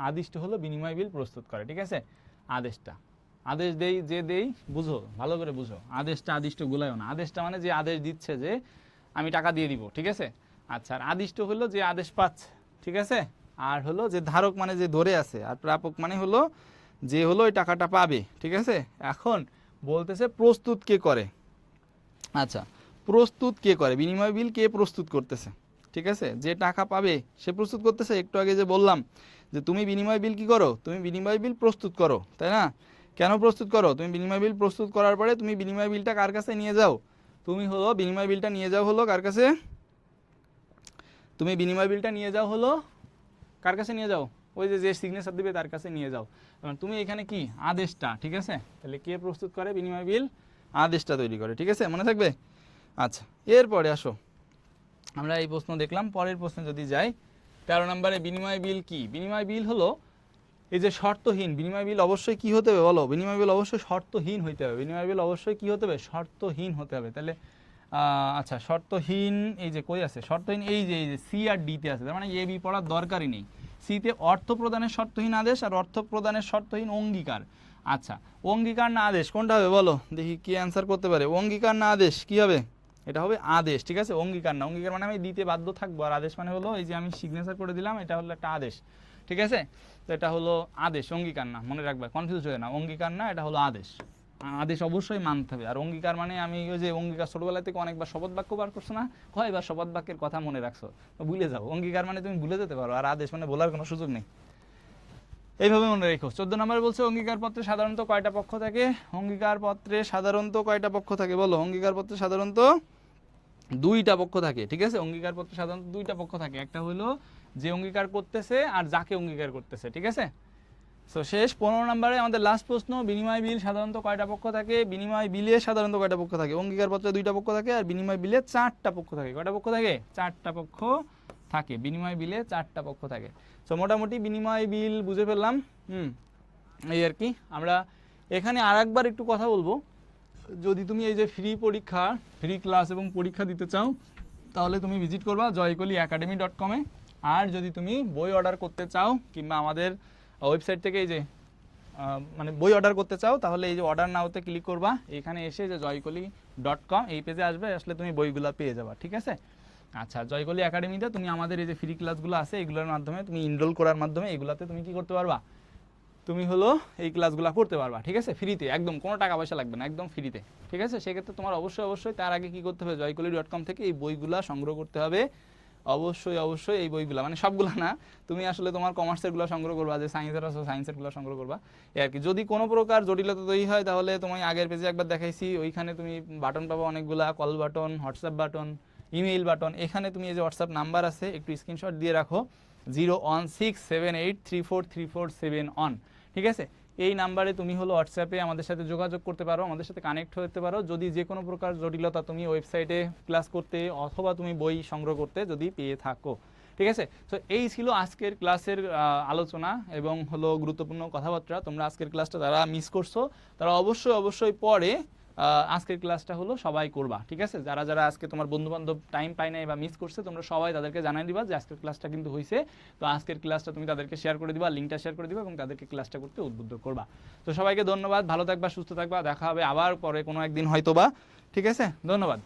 আদিষ্ট হলো বিনিময় বিল প্রস্তুত করে, ঠিক আছে। আদেশ দেই যে দেই, বুঝো ভালো করে বুঝো, আদেশটা আদিষ্ট গুলাইও না, আদেশটা মানে যে আদেশ দিচ্ছে যে আমি টাকা দিয়ে দিব, ঠিক আছে। আচ্ছা, আর আদিষ্ট হলো যে আদেশ পাচ্ছে, ঠিক আছে, আর হলো যে ধারক মানে যে ধরে আছে, আর প্রাপক মানে হলো যে হলো ওই টাকাটা পাবে, ঠিক আছে। এখন বলতেছে প্রস্তুত কে করে, আচ্ছা প্রস্তুত কে করে, বিনিময় বিল কে প্রস্তুত করতেছে, ঠিক আছে, যে টাকা পাবে সে প্রস্তুত করতেছে। একটু আগে যে বললাম যে তুমি বিনিময় বিল কি করো, তুমি বিনিময় বিল প্রস্তুত করো, তাই না? কেন প্রস্তুত করো? তুমি বিনিময় বিল প্রস্তুত করার পরে তুমি বিনিময় বিলটা কার কাছে নিয়ে যাও? তুমি হলো বিনিময় বিলটা নিয়ে যাও হলো কার কাছে? তুমি বিনিময় বিলটা নিয়ে যাও হলো কার কাছে নিয়ে যাও? ওই যে যে সিগনেচার দিবে তার কাছে নিয়ে যাও। তুমি এখানে কি আদেশটা, ঠিক আছে, তাহলে কে প্রস্তুত করে বিনিময় বিল? আদেশটা তৈরি করে, ঠিক আছে, মনে থাকবে। আচ্ছা, এরপরে আসো, আমরা এই প্রশ্ন দেখলাম, পরের প্রশ্নে যদি যাই 13 নম্বরে বিনিময় বিল কি? বিনিময় বিল হলো এই যে শর্তহীন বিনিময় বিল। অবশ্যই কি হতে হবে বলো? বিনিময় বিল অবশ্যই শর্তহীন হইতে হবে। বিনিময় বিল অবশ্যই কি হতে হবে? শর্তহীন হতে হবে। তাহলে আচ্ছা, শর্তহীন এই যে কই আছে শর্তহীন? এই যে সি আর ডিতে আছে, তার মানে এ বি পড়ার দরকারই নেই। সিতে অর্থ প্রদানের শর্তহীন আদেশ আর অর্থ প্রদানের শর্তহীন অঙ্গীকার। আচ্ছা, অঙ্গীকার না আদেশ কোনটা হবে বলো দেখি, কি অ্যান্সার করতে পারে? অঙ্গীকার না আদেশ কি হবে? এটা হবে আদেশ, ঠিক আছে, অঙ্গীকার না। অঙ্গীকার মানে আমি দিতে বাধ্য থাকবো, আর আদেশ মানে হলো এই যে আমি সিগনেচার করে দিলাম, এটা হলো একটা আদেশ, ঠিক আছে। তো এটা হলো আদেশ, অঙ্গীকার না, মনে রাখবে, কনফিউজ হয়ে না। অঙ্গীকার না, এটা হলো আদেশ। আদেশ অবশ্যই মানতে হবে। আর অঙ্গীকার মানে আমি ওই যে অঙ্গীকার ছোটবেলা থেকে অনেকবার শপথ বাক্য বার করছো না, কয়বার শপথ বাক্যের কথা মনে রাখছো, ভুলে যাও। অঙ্গীকার মানে তুমি ভুলে যেতে পারো, আর আদেশ মানে বলার কোনো সুযোগ নেই। এইভাবে মনে রেখো। 14 নম্বরে বলছে অঙ্গীকার পত্রে সাধারণত কয়টা পক্ষ থাকে? অঙ্গীকার পত্রে সাধারণত কয়টা পক্ষ থাকে বলো? অঙ্গীকার পত্রে সাধারণত দুইটা পক্ষ থাকে, ঠিক আছে। অঙ্গীকার পত্রে সাধারণত দুইটা পক্ষ থাকে, একটা হলো যে অঙ্গীকার করতেছে আর যাকে অঙ্গীকার করতেছে, ঠিক আছে। সো শেষ 15 নম্বরে আমাদের লাস্ট প্রশ্ন, বিনিময় বিল সাধারণত কয়টা পক্ষ থাকে? বিনিময় বিলে সাধারণত কয়টা পক্ষ থাকে? অঙ্গীকার পত্রে দুইটা পক্ষ থাকে আর বিনিময় বিলে 4টা পক্ষ থাকে। কয়টা পক্ষ থাকে? 4টা পক্ষ থাকে। বিনিময় বিলে 4টা পক্ষ থাকে। সো মোটামুটি বিনিময় বিল বুঝে ফেললাম। এই আর কি। আমরা এখানে আরেকবার একটু কথা বলবো, যদি তুমি এই যে ফ্রি পরীক্ষা, ফ্রি ক্লাস এবং পরীক্ষা দিতে চাও, তাহলে তুমি ভিজিট করবা joykollyacademy.com এ। আর যদি তুমি বই অর্ডার করতে চাও কিংবা আমাদের ওয়েবসাইট থেকে এই যে মানে বই অর্ডার করতে চাও, তাহলে এই যে অর্ডার নাওতে ক্লিক করবা, এখানে এসে যে joykolly.com এই পেজে আসবে, আসলে তুমি বইগুলো পেয়ে যাবা, ঠিক আছে। আচ্ছা, জয়কলি একাডেমিতে তুমি আমাদের এই যে ফ্রি ক্লাসগুলো আছে এগুলোর মাধ্যমে তুমি এনরোল করার মাধ্যমে এগুলাতে তুমি কি করতে পারবা? তুমি হলো এই ক্লাসগুলো করতে পারবা, ঠিক আছে, ফ্রিতে, একদম কোনো টাকা পয়সা লাগবে না, একদম ফ্রিতে, ঠিক আছে। সেক্ষেত্রে তোমার অবশ্যই তার আগে কি করতে হবে? joykolly.com থেকে এই বইগুলা সংগ্রহ করতে হবে। অবশ্যই এই বইগুলা, মানে সবগুলা না, তুমি আসলে তোমার কমার্সেরগুলো সংগ্রহ করবা, যে সায়েন্সের আছে সায়েন্সেরগুলো সংগ্রহ করবা, এই আর কি। যদি কোনো প্রকার জটিলতা তৈরি হয় তাহলে তোমায় আগের পেজে একবার দেখাইছি, ওইখানে তুমি বাটন পাবা অনেকগুলা, call button, WhatsApp button, email button. এখানে তুমি এই যে হোয়াটসঅ্যাপ নাম্বার আছে, একটু স্ক্রিনশট দিয়ে রাখো, 01678343471, ঠিক আছে। এই নাম্বারে তুমি হলো হোয়াটসঅ্যাপে আমাদের সাথে যোগাযোগ করতে পারো, আমাদের সাথে কানেক্ট হতে পারো, যদি যে কোনো প্রকার জটিলতা তুমি ওয়েবসাইটে ক্লাস করতে অথবা তুমি বই সংগ্রহ করতে যদি পেয়ে থাকো, ঠিক আছে। তো এই ছিল আজকের ক্লাসের আলোচনা এবং হলো গুরুত্বপূর্ণ কথাবার্তা। তোমরা আজকের ক্লাসটা যারা মিস করছো তারা অবশ্যই পরে আজকের ক্লাসটা হলো সবাই করবা, ঠিক আছে। যারা যারা আজকে তোমার বন্ধু বান্ধব টাইম পায় নাই বা মিস করছে, তোমরা সবাই তাদেরকে জানাই দিবা যে আজকের ক্লাসটা কিন্তু হয়েছে। তো আজকের ক্লাসটা তুমি তাদেরকে শেয়ার করে দিবা, লিঙ্কটা শেয়ার করে দিবা এবং তাদেরকে ক্লাসটা করতে উদ্বুদ্ধ করবা। তো সবাইকে ধন্যবাদ, ভালো থাকবা, সুস্থ থাকবা, দেখা হবে আবার পরে কোনো একদিন হয়তো বা, ঠিক আছে, ধন্যবাদ।